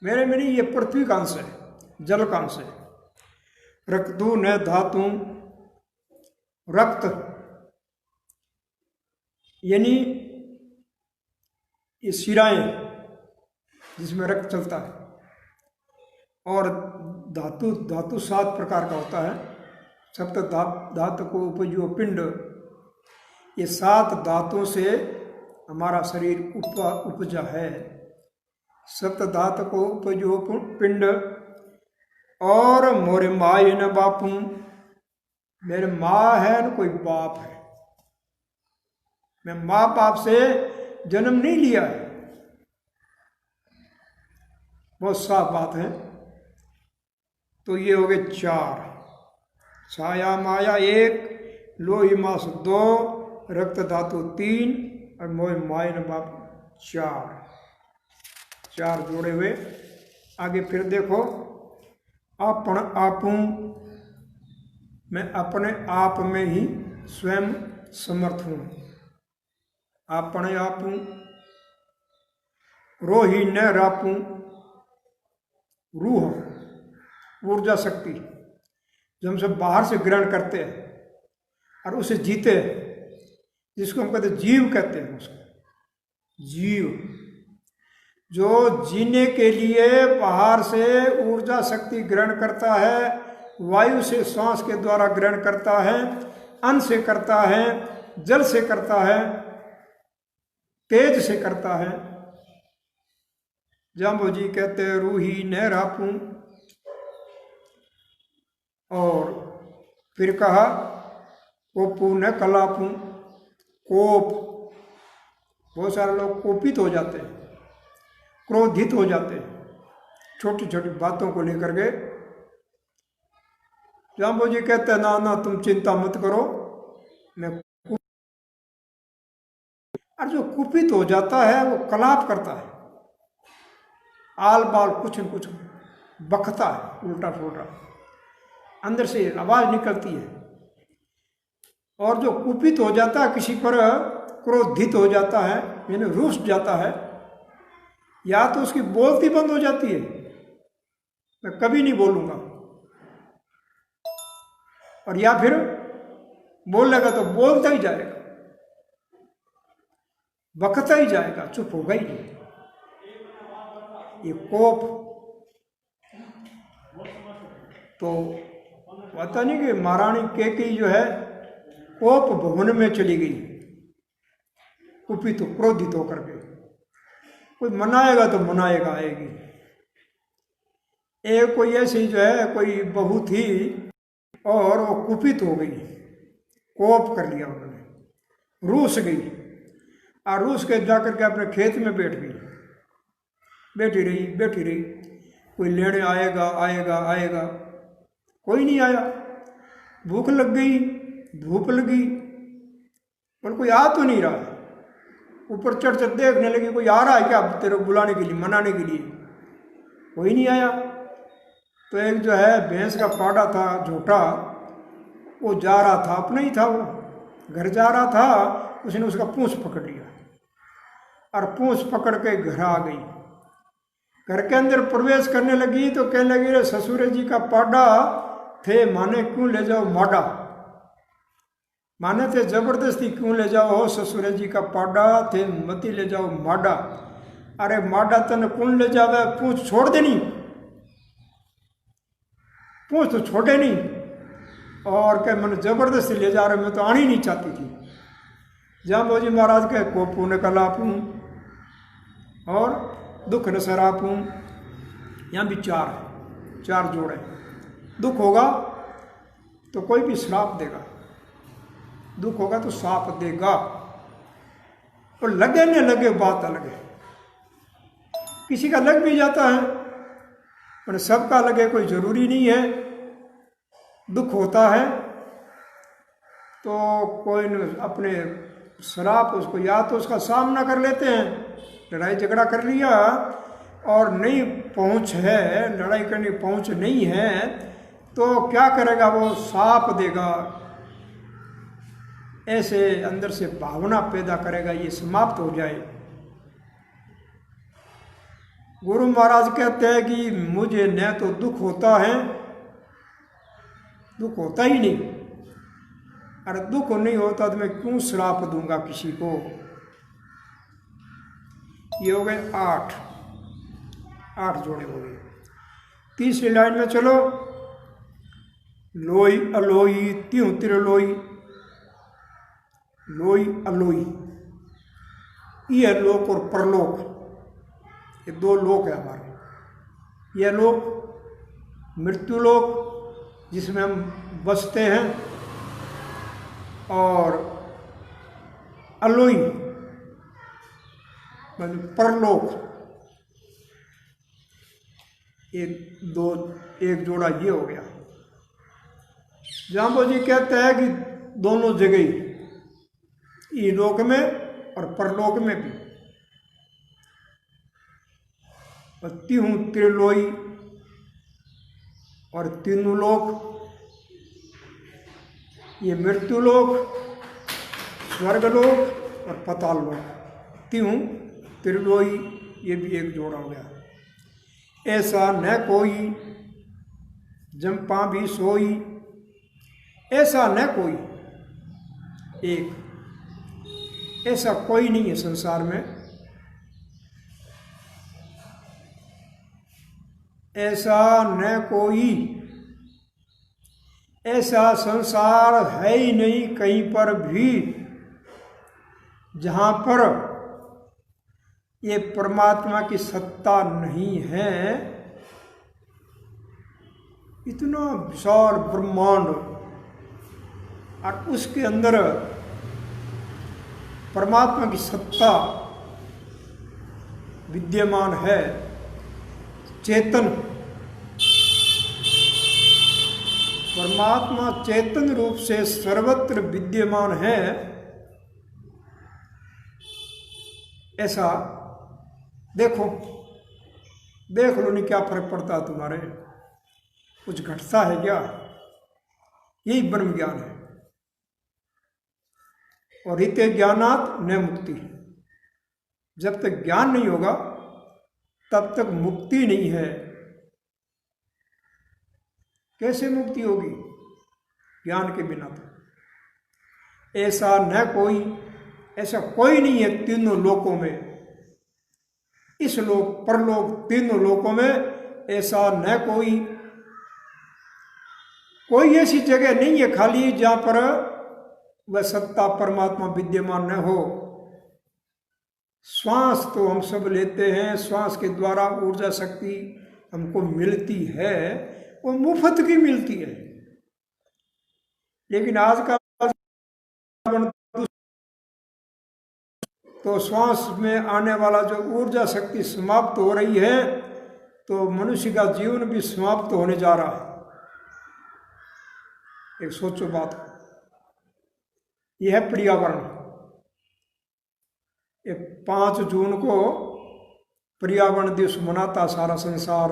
मेरे में नहीं, ये पृथ्वी का अंश है, जल का अंश है। रक्तु न धातु, रक्त यानी ये शिराएं जिसमें रक्त चलता है, और धातु, धातु 7 प्रकार का होता है। सप्त धातु को उपजो पिंड, ये 7 धातुओं से हमारा शरीर उपजा है। सप्त धातु को उपजो पिंड, और मोरे माय न बापू, मेरे माँ है न कोई बाप है, मैं माँ बाप से जन्म नहीं लिया है। बहुत साफ बात है। तो ये हो गए 4, छाया माया 1, लोही मास 2, रक्त धातु 3, और मोह माय न बाप 4 जोड़े हुए। आगे फिर देखो, अपन आपू, मैं अपने आप में ही स्वयं समर्थ हूँ। अपने आपू, रोही न रापू, रूह, ऊर्जा शक्ति जो हम सब बाहर से ग्रहण करते हैं और उसे जीते हैं, जिसको हम कहते हैं जीव कहते हैं। उसको जीव जो जीने के लिए बाहर से ऊर्जा शक्ति ग्रहण करता है, वायु से सांस के द्वारा ग्रहण करता है, अन्न से करता है, जल से करता है, तेज से करता है। जाम्बो जी कहते हैं रूही न रापूं। और फिर कहा कोपू न कलापूं। कोप, बहुत सारे लोग कोपित हो जाते हैं, क्रोधित हो जाते हैं छोटी छोटी बातों को लेकर के। जाम्बो जी कहते हैं ना ना तुम चिंता मत करो, मैं। और जो कुपित हो जाता है वो कलाप करता है, आल बाल कुछ न कुछ बकता है, उल्टा पुल्टा अंदर से आवाज निकलती है। और जो कुपित हो जाता है, किसी पर क्रोधित हो जाता है, यानी रूठ जाता है, या तो उसकी बोलती बंद हो जाती है, मैं कभी नहीं बोलूंगा, और या फिर बोलेगा तो बोलता ही जाएगा, बकता ही जाएगा, चुप होगा ही नहीं। ये कोप तो पता नहीं कि महारानी कैकेयी जो है कोप भवन में चली गई, कुपित क्रोधित होकर के। कोई मनाएगा तो मनाएगा, आएगी। एक कोई ऐसी जो है कोई बहू थी और वो कुपित हो गई, कोप कर लिया उन्होंने, रूस गई, और रूस के जाकर के अपने खेत में बैठ गई, बैठी रही। कोई लेने आएगा आएगा आएगा, कोई नहीं आया। भूख लग गई, धूप लगी, पर कोई आ तो नहीं रहा। ऊपर चढ़ चढ़ देखने लगी कोई आ रहा है क्या तेरे को बुलाने के लिए, मनाने के लिए, कोई नहीं आया। तो एक जो है भैंस का पाड़ा था झूठा, वो जा रहा था, अपना ही था, वो घर जा रहा था, उसने उसका पूंछ पकड़ लिया और पूंछ पकड़ के घर आ गई। घर के अंदर प्रवेश करने लगी तो कहने लगी रे ससुर जी का पाड़ा थे, माने क्यों ले जाओ माडा, माने थे जबरदस्ती क्यों ले जाओ ससुर जी का पाड़ा थे, मती ले जाओ माडा। अरे माडा तने कौन ले जावे, पूंछ छोड़ देनी, पूंछ तो छोड़े नहीं, और क्या मैंने जबरदस्ती ले जा रहे, मैं तो आनी नहीं चाहती थी। जाम्बो जी महाराज के कोपू न कलापूं और दुख न सरापूं। यहाँ भी चार जोड़े। दुख होगा तो कोई भी श्राप देगा, दुख होगा तो साप देगा, और लगे न लगे बात अलग है। किसी का लग भी जाता है, पर सबका लगे कोई जरूरी नहीं है। दुख होता है तो कोई अपने श्राप उसको, या तो उसका सामना कर लेते हैं, लड़ाई झगड़ा कर लिया और नहीं पहुंच है, लड़ाई करने पहुंच नहीं है, तो क्या करेगा वो, साप देगा, ऐसे अंदर से भावना पैदा करेगा, ये समाप्त हो जाए। गुरु महाराज कहते हैं कि मुझे न तो दुख होता है, दुख होता ही नहीं, अरे दुख नहीं होता तो मैं क्यों श्राप दूंगा किसी को। ये हो गए 8 जोड़े हो गए। तीसरी लाइन में चलो, लोई अलोई त्यों त्रिलोई, लोई अलोई, ये लोक और परलोक, ये 2 लोक है हमारे। यह लोक मृत्यु लोक जिसमें हम बसते हैं, और अलोई मतलब परलोक, एक जोड़ा ये हो गया। जाम्बो जी कहते हैं कि दोनों जगह, इलोक में और परलोक में भी, त्यों त्रिलोई और तीनों लोक, ये मृत्यु लोक, स्वर्गलोक और पाताल लोक, त्यों त्रिलोई, ये भी एक जोड़ा हो गया। ऐसा न कोई जंपा भी सोई, ऐसा न कोई एक, ऐसा कोई नहीं है संसार में, ऐसा न कोई, ऐसा संसार है ही नहीं कहीं पर भी जहाँ पर ये परमात्मा की सत्ता नहीं है। इतना विशाल ब्रह्मांड और उसके अंदर परमात्मा की सत्ता विद्यमान है। चेतन परमात्मा चेतन रूप से सर्वत्र विद्यमान है। ऐसा देखो, देख लो नहीं क्या फर्क पड़ता है तुम्हारे, कुछ घटता है क्या? यही ब्रह्म ज्ञान है। और हिते ज्ञानात् न मुक्ति, जब तक ज्ञान नहीं होगा तब तक मुक्ति नहीं है। कैसे मुक्ति होगी? ज्ञान के बिना तो। ऐसा न कोई, ऐसा कोई नहीं है तीनों लोकों में, इस लोक परलोक तीनों लोकों में ऐसा न कोई ऐसी जगह नहीं है खाली जहां पर वह सत्ता परमात्मा विद्यमान न हो। श्वास तो हम सब लेते हैं, श्वास के द्वारा ऊर्जा शक्ति हमको मिलती है, वो मुफ्त की मिलती है। लेकिन आज का तो श्वास में आने वाला जो ऊर्जा शक्ति समाप्त हो रही है, तो मनुष्य का जीवन भी समाप्त होने जा रहा है। एक सोचो बात, यह है पर्यावरण। ये 5 जून को पर्यावरण दिवस मनाता सारा संसार,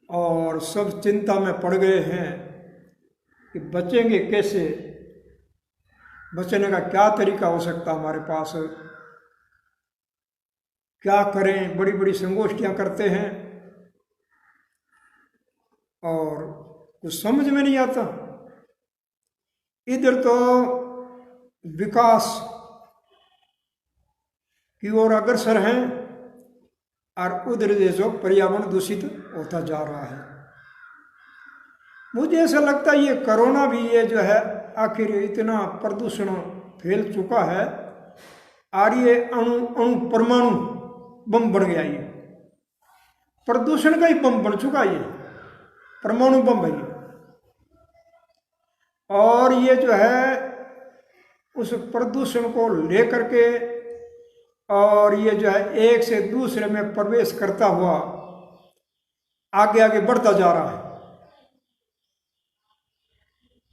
और सब चिंता में पड़ गए हैं कि बचेंगे कैसे, बचने का क्या तरीका हो सकता हमारे पास, क्या करें। बड़ी बड़ी संगोष्ठियां करते हैं और कुछ समझ में नहीं आता। इधर तो विकास की ओर अग्रसर हैं और उधर जो पर्यावरण दूषित होता जा रहा है। मुझे ऐसा लगता है ये कोरोना भी, ये जो है आखिर इतना प्रदूषण फैल चुका है और ये अणु परमाणु बम बन गया। ये प्रदूषण का ही बम बन चुका, ये परमाणु बम है ये। और ये जो है उस प्रदूषण को लेकर के, और ये जो है एक से दूसरे में प्रवेश करता हुआ आगे आगे बढ़ता जा रहा है।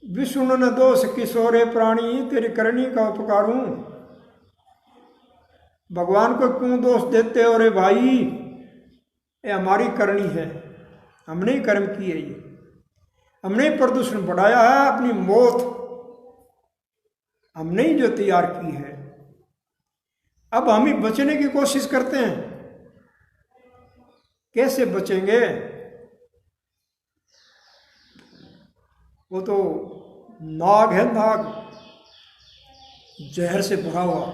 विष्णु न दोष किशोरे प्राणी, तेरी करनी का उपकारूं। भगवान को क्यों दोष देते हो रे भाई? ये हमारी करनी है, हमने ही कर्म की है, ये हमने ही प्रदूषण बढ़ाया है, अपनी मौत हमने ही जो तैयार की है। अब हम ही बचने की कोशिश करते हैं। कैसे बचेंगे? वो तो नाग है, नाग जहर से भरा हुआ,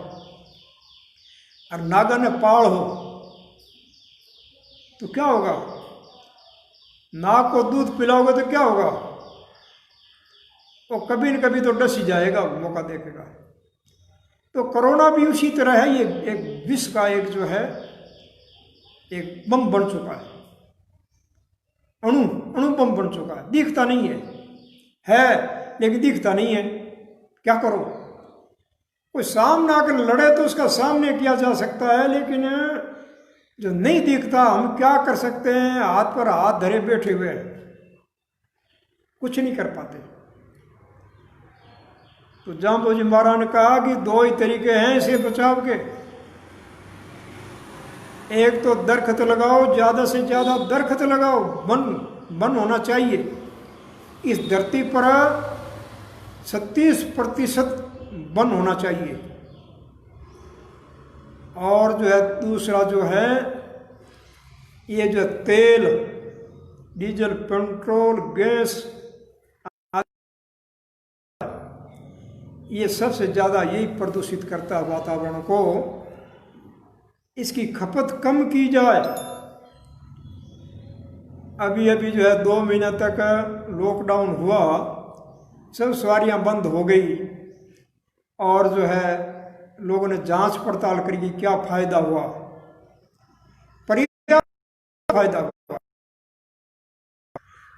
और नागा ने पाड़ हो तो क्या होगा? नाग को दूध पिलाओगे तो क्या होगा? वो कभी न कभी तो डस ही जाएगा, मौका देखेगा। तो कोरोना भी उसी तरह है, ये एक विष का एक जो है एक बम बन चुका है, अणु बम बन चुका है। दिखता नहीं है लेकिन दिखता नहीं है। क्या करो? कोई सामने आकर लड़े तो उसका सामने किया जा सकता है, लेकिन जो नहीं दिखता हम क्या कर सकते हैं? हाथ पर हाथ धरे बैठे हुए कुछ नहीं कर पाते। तो जाम्बोजी महाराज ने कहा कि 2 ही तरीके हैं इसे बचाव के। एक तो दरख्त लगाओ, ज़्यादा से ज़्यादा दरख्त लगाओ, वन होना चाहिए। इस धरती पर 36% वन होना चाहिए। और जो है दूसरा जो है ये जो तेल डीजल, पेट्रोल, गैस, ये सबसे ज़्यादा यही प्रदूषित करता है वातावरण को। इसकी खपत कम की जाए। अभी अभी जो है 2 महीने तक लॉकडाउन हुआ, सब सवारियां बंद हो गई और जो है लोगों ने जांच पड़ताल करी कि क्या फायदा हुआ, पर क्या फायदा हुआ।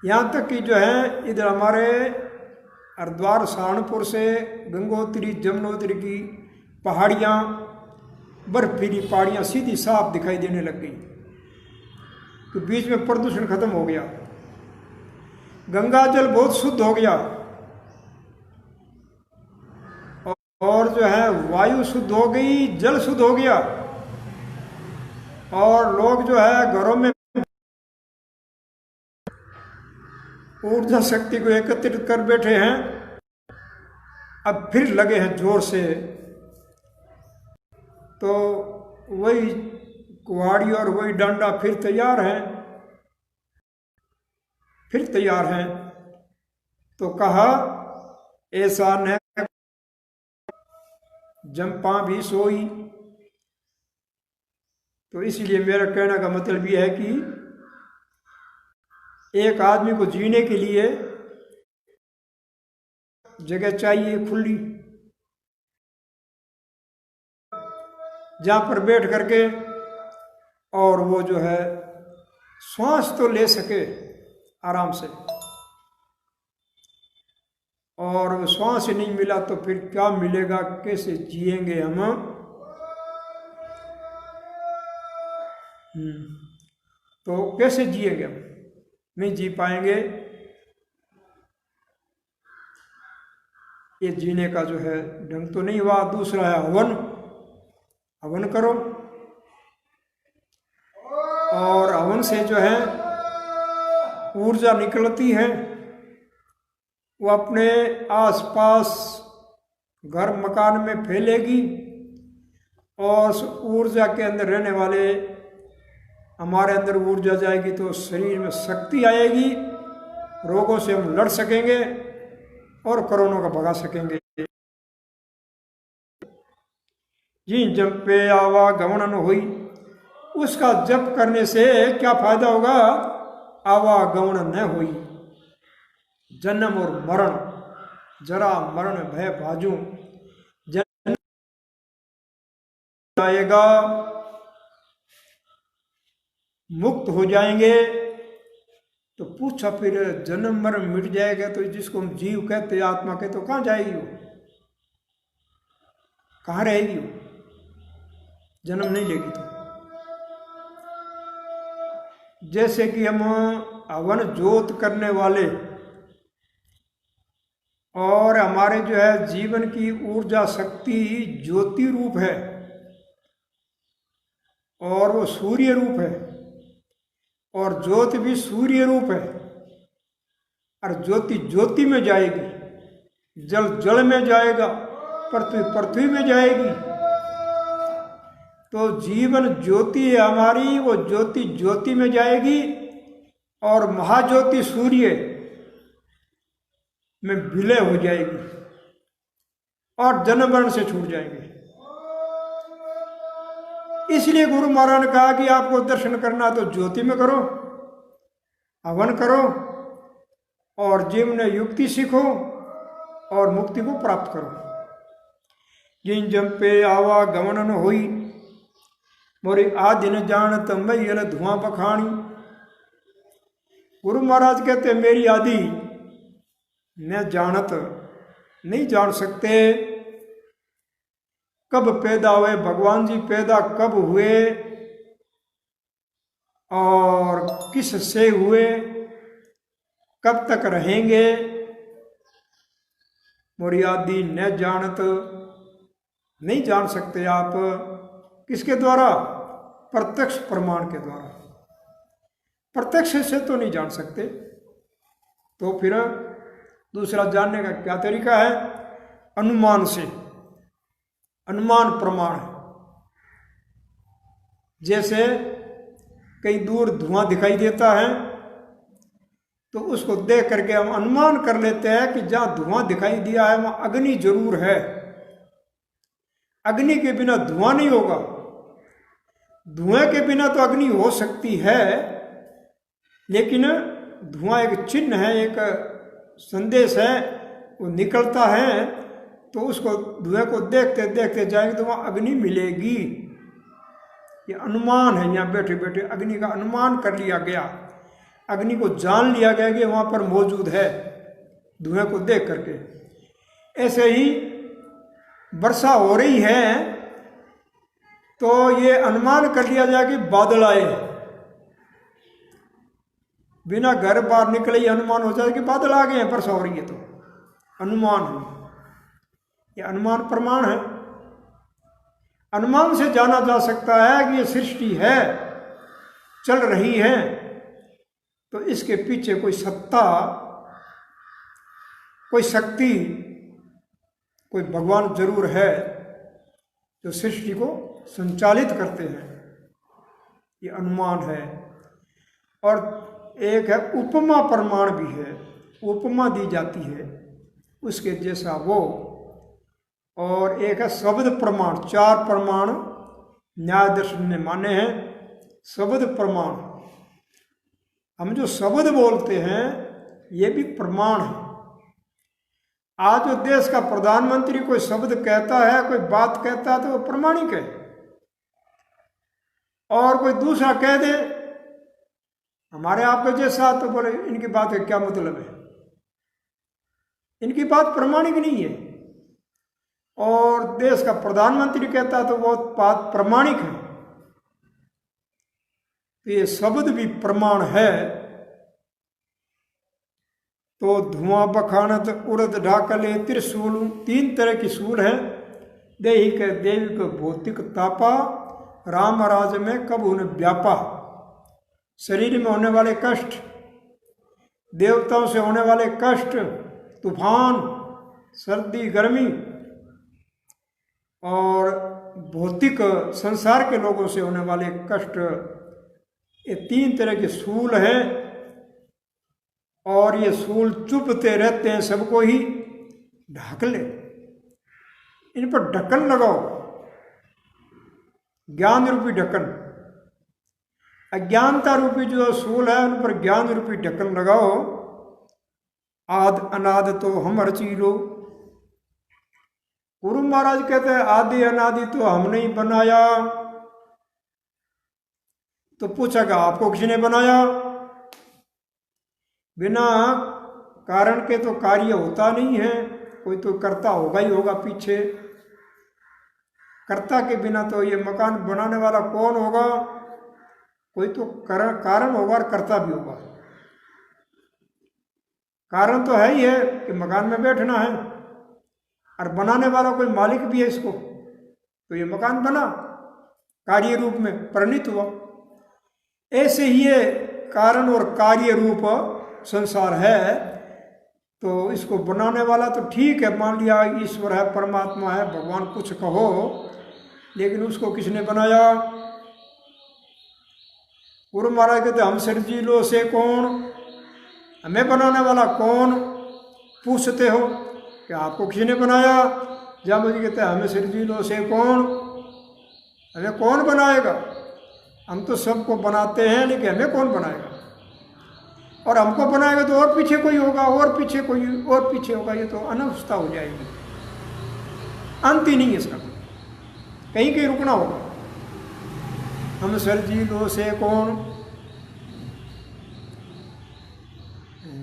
यहाँ तक कि जो है इधर हमारे हरिद्वार सहारनपुर से गंगोत्री जमुनोत्री की पहाड़ियाँ, बर्फीली पहाड़ियाँ सीधी साफ दिखाई देने लग गई, तो बीच में प्रदूषण खत्म हो गया। गंगा जल बहुत शुद्ध हो गया और जो है वायु शुद्ध हो गई, जल शुद्ध हो गया और लोग जो है घरों में ऊर्जा शक्ति को एकत्रित कर बैठे हैं। अब फिर लगे हैं जोर से, तो वही कुहाड़ी और वही डंडा फिर तैयार है, फिर तैयार है। तो कहा ऐसा न जंपा भी सोई। तो इसलिए मेरा कहने का मतलब यह है कि एक आदमी को जीने के लिए जगह चाहिए खुली, जहाँ पर बैठ करके और वो जो है श्वास तो ले सके आराम से, और श्वास ही नहीं मिला तो फिर क्या मिलेगा, कैसे जिएंगे हम। तो कैसे जिएंगे हम, नहीं जी पाएंगे। ये जीने का जो है ढंग तो नहीं हुआ। दूसरा है हवन। हवन करो, और हवन से जो है ऊर्जा निकलती है, वो अपने आसपास घर मकान में फैलेगी और उस ऊर्जा के अंदर रहने वाले, हमारे अंदर ऊर्जा जाएगी तो शरीर में शक्ति आएगी, रोगों से हम लड़ सकेंगे और कोरोना को भगा सकेंगे। जी जप पे आवागमन न हुई, उसका जप करने से क्या फायदा होगा, आवागमन न हुई। जन्म और मरण, जरा मरण भय भाजू, जन्म जाएगा, मुक्त हो जाएंगे। तो पूछा फिर जन्म मरण मिट जाएगा तो जिसको हम जीव कहते, आत्मा कहते, तो कहाँ जाएगी वो, कहाँ रहेगी वो, जन्म नहीं लेगी। तो जैसे कि हम हवन जोत करने वाले और हमारे जो है जीवन की ऊर्जा शक्ति ज्योति रूप है और वो सूर्य रूप है, और ज्योति भी सूर्य रूप है, और ज्योति ज्योति में जाएगी, जल जल में जाएगा, पृथ्वी पृथ्वी में जाएगी। तो जीवन ज्योति है हमारी, वो ज्योति ज्योति में जाएगी और महाज्योति सूर्य में विलय हो जाएगी और जन्म मरण से छूट जाएंगे। इसलिए गुरु महाराज ने कहा कि आपको दर्शन करना तो ज्योति में करो, हवन करो और जीवन युक्ति सीखो और मुक्ति को प्राप्त करो। जिन जंपे आवागमन न हुई, मोरी आदि न जानत मैयल धुआं बखानी। गुरु महाराज कहते मेरी आदि न जानत, नहीं जान सकते कब पैदा हुए, भगवान जी पैदा कब हुए और किस से हुए, कब तक रहेंगे। मोरी आदि न जानत, नहीं जान सकते आप, किसके द्वारा, प्रत्यक्ष प्रमाण के द्वारा। प्रत्यक्ष से तो नहीं जान सकते, तो फिर दूसरा जानने का क्या तरीका है, अनुमान से, अनुमान प्रमाण। जैसे कहीं दूर धुआं दिखाई देता है तो उसको देख करके हम अनुमान कर लेते हैं कि जहाँ धुआं दिखाई दिया है वहाँ अग्नि जरूर है। अग्नि के बिना धुआं नहीं होगा, धुएं के बिना तो अग्नि हो सकती है, लेकिन धुआं एक चिन्ह है, एक संदेश है, वो निकलता है, तो उसको धुएं को देखते देखते जाएंगे तो वहाँ अग्नि मिलेगी। ये अनुमान है, यहाँ बैठे बैठे अग्नि का अनुमान कर लिया गया, अग्नि को जान लिया गया कि वहाँ पर मौजूद है धुएं को देख करके। ऐसे ही वर्षा हो रही है तो ये अनुमान कर लिया जाए कि बादल आए, बिना घर बाहर निकले ही अनुमान हो जाए कि बादल आ गए हैं, वर्षा हो रही है, तो अनुमान है, ये अनुमान प्रमाण है। अनुमान से जाना जा सकता है कि ये सृष्टि है, चल रही है, तो इसके पीछे कोई सत्ता, कोई शक्ति, कोई भगवान जरूर है जो सृष्टि को संचालित करते हैं, ये अनुमान है। और एक है उपमा प्रमाण भी है, उपमा दी जाती है उसके जैसा वो, और एक है शब्द प्रमाण। 4 प्रमाण न्याय दर्शन ने माने हैं। शब्द प्रमाण, हम जो शब्द बोलते हैं ये भी प्रमाण है। आज जो देश का प्रधानमंत्री कोई शब्द कहता है, कोई बात कहता है, तो वो प्रमाणिक है। और कोई दूसरा कह दे हमारे आपके जैसा, तो बोले इनकी बात का क्या मतलब है, इनकी बात प्रमाणिक नहीं है। और देश का प्रधानमंत्री कहता है तो वो बात प्रमाणिक है। तो ये शब्द भी प्रमाण है। तो धुआं बखानत उड़द ढाकले त्रिशूल, 3 तरह की सूल है। देही के देवी को भौतिक तापा, राम राज में कब उन्हें व्यापा। शरीर में होने वाले कष्ट, देवताओं से होने वाले कष्ट, तूफान, सर्दी, गर्मी, और भौतिक संसार के लोगों से होने वाले कष्ट, ये 3 तरह के सूल हैं। और ये सूल चुभते रहते हैं, सबको ही ढक ले, इन पर ढक्कन लगाओ, ज्ञान रूपी ढक्कन। अज्ञानता रूपी जो सूल है उन पर ज्ञान रूपी ढक्कन लगाओ। आद अनाद तो हम रचीलो। गुरु महाराज कहते हैं आदि अनादि तो हमने ही बनाया। तो पूछा कि आपको किसने बनाया? बिना कारण के तो कार्य होता नहीं है, कोई तो कर्ता होगा ही होगा पीछे। कर्ता के बिना तो ये मकान बनाने वाला कौन होगा? कोई तो कारण होगा और कर्ता भी होगा। कारण तो है ही है कि मकान में बैठना है, और बनाने वाला कोई मालिक भी है इसको, तो ये मकान बना, कार्य रूप में परिणित हुआ। ऐसे ही ये कारण और कार्य रूप संसार है। तो इसको बनाने वाला तो ठीक है, मान लिया ईश्वर है, परमात्मा है, भगवान कुछ कहो, लेकिन उसको किसने बनाया? गुरु महाराज कहते हम सृजिलो से कौन, हमें बनाने वाला कौन? पूछते हो कि आपको किसने बनाया? जब जी कहते हैं हमें सृजिलो से कौन, हमें कौन बनाएगा? हम तो सबको बनाते हैं, लेकिन हमें कौन बनाएगा? और हमको बनाएगा तो और पीछे कोई होगा, और पीछे कोई और पीछे होगा, ये तो अनवस्था हो जाएगी, अंत ही नहीं है इसका, कहीं कहीं रुकना होगा। हम सृजिलो से कौन,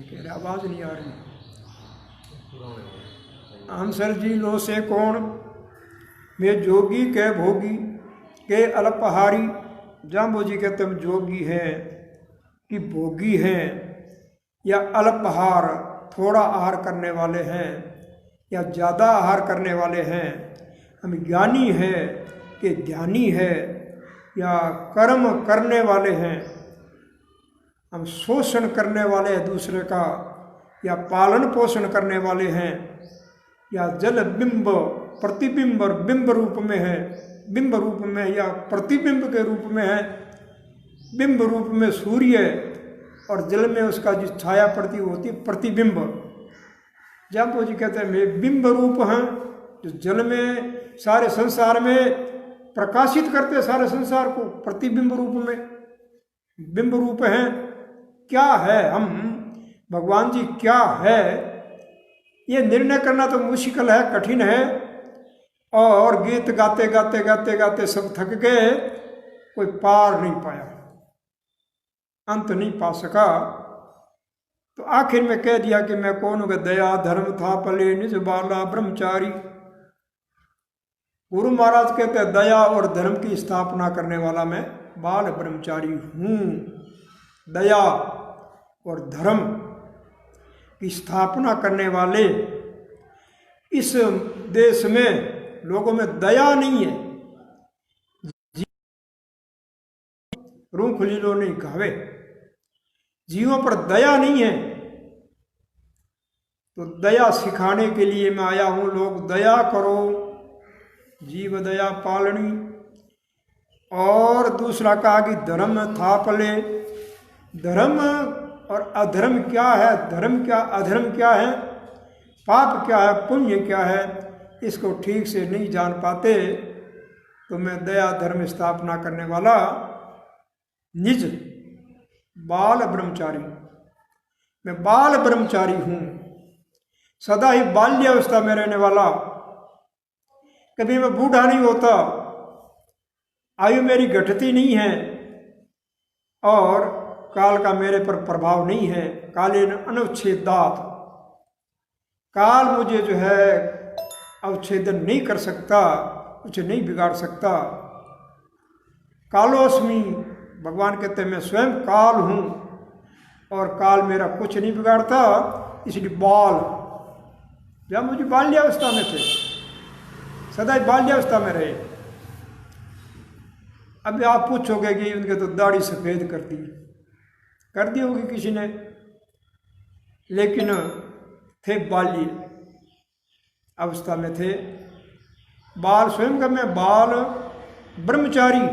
कह रहे आवाज नहीं आ रही। हम सृजिलो से कौन, मैं जोगी के भोगी के अल्पहारी। जाम्बो जी कहते हम जोगी हैं कि भोगी हैं, या अल्पहार थोड़ा आहार करने वाले हैं, या ज़्यादा आहार करने वाले हैं। हम ज्ञानी हैं कि ध्यानी है, या कर्म करने वाले हैं, हम शोषण करने वाले हैं दूसरे का, या पालन पोषण करने वाले हैं, या जल बिंब प्रतिबिंब और बिंब रूप में है, बिंब रूप में या प्रतिबिंब के रूप में है। बिंब रूप में सूर्य और जल में उसका जो छाया पड़ती वो होती है प्रतिबिंब। जाम्बू जी कहते हैं मैं बिंब रूप हैं, जो जल में सारे संसार में प्रकाशित करते सारे संसार को प्रतिबिंब रूप में, बिंब रूप हैं। क्या है हम, भगवान जी क्या है, ये निर्णय करना तो मुश्किल है, कठिन है। और गीत गाते गाते गाते गाते सब थक गए, कोई पार नहीं पाया, अंत नहीं पा सका। तो आखिर में कह दिया कि मैं कौन हूँ, दया धर्म था पले निज बाला ब्रह्मचारी। गुरु महाराज कहते हैं दया और धर्म की स्थापना करने वाला मैं बाल ब्रह्मचारी हूँ। दया और धर्म की स्थापना करने वाले, इस देश में लोगों में दया नहीं है, रूख लीलो नहीं कहावे, जीवों पर दया नहीं है। तो दया सिखाने के लिए मैं आया हूँ। लोग दया करो, जीव दया पालनी। और दूसरा कहा कि धर्म था पले। धर्म और अधर्म क्या है, धर्म क्या अधर्म क्या है, पाप क्या है, पुण्य क्या है, इसको ठीक से नहीं जान पाते। तो मैं दया धर्म स्थापना करने वाला निज बाल ब्रह्मचारी, मैं बाल ब्रह्मचारी हूँ, सदा ही बाल्यावस्था में रहने वाला। कभी मैं बूढ़ा नहीं होता, आयु मेरी घटती नहीं है और काल का मेरे पर प्रभाव नहीं है। कालेन अनुच्छेदात, काल मुझे जो है अवच्छेदन नहीं कर सकता, कुछ नहीं बिगाड़ सकता। कालोस्मी, भगवान कहते हैं मैं स्वयं काल हूँ और काल मेरा कुछ नहीं बिगाड़ता। इसलिए बाल, जब मुझे बाल्यावस्था में थे, सदा ही बाल्यावस्था में रहे। अब आप पूछोगे कि उनके तो दाढ़ी सफ़ेद कर दी होगी किसी ने, लेकिन थे बाल्य अवस्था में थे। बाल स्वयं का मैं बाल ब्रह्मचारी,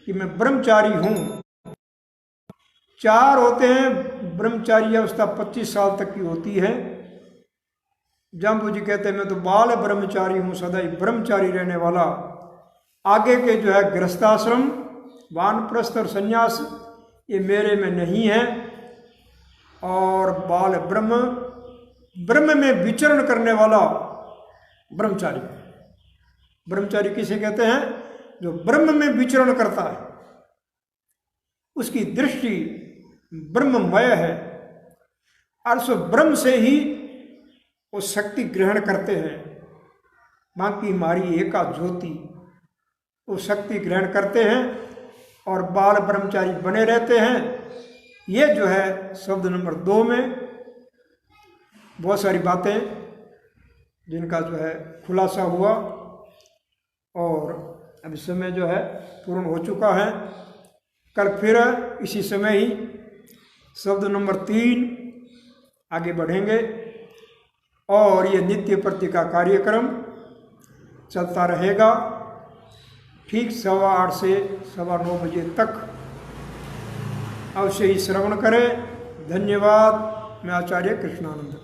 कि मैं ब्रह्मचारी हूँ। चार होते हैं ब्रह्मचारी अवस्था, 25 साल तक की होती है। जाम्बू जी कहते हैं मैं तो बाल ब्रह्मचारी हूँ, सदा ही ब्रह्मचारी रहने वाला। आगे के जो है गृहस्थाश्रम, वानप्रस्थ और संन्यास, ये मेरे में नहीं है। और बाल ब्रह्म में विचरण करने वाला ब्रह्मचारी। ब्रह्मचारी किसे कहते हैं? जो ब्रह्म में विचरण करता है, उसकी दृष्टि ब्रह्ममय है, अर्थ ब्रह्म से ही वो शक्ति ग्रहण करते हैं। बाकी हमारी एका ज्योति, वो शक्ति ग्रहण करते हैं और बाल ब्रह्मचारी बने रहते हैं। ये जो है शब्द नंबर 2 में बहुत सारी बातें जिनका जो है खुलासा हुआ और अभी समय जो है पूर्ण हो चुका है। कल फिर इसी समय ही शब्द नंबर 3 आगे बढ़ेंगे और ये नित्य प्रति का कार्यक्रम चलता रहेगा ठीक 8:15 से 9:15 बजे तक। अवश्य ही श्रवण करें। धन्यवाद। मैं आचार्य कृष्णानंद।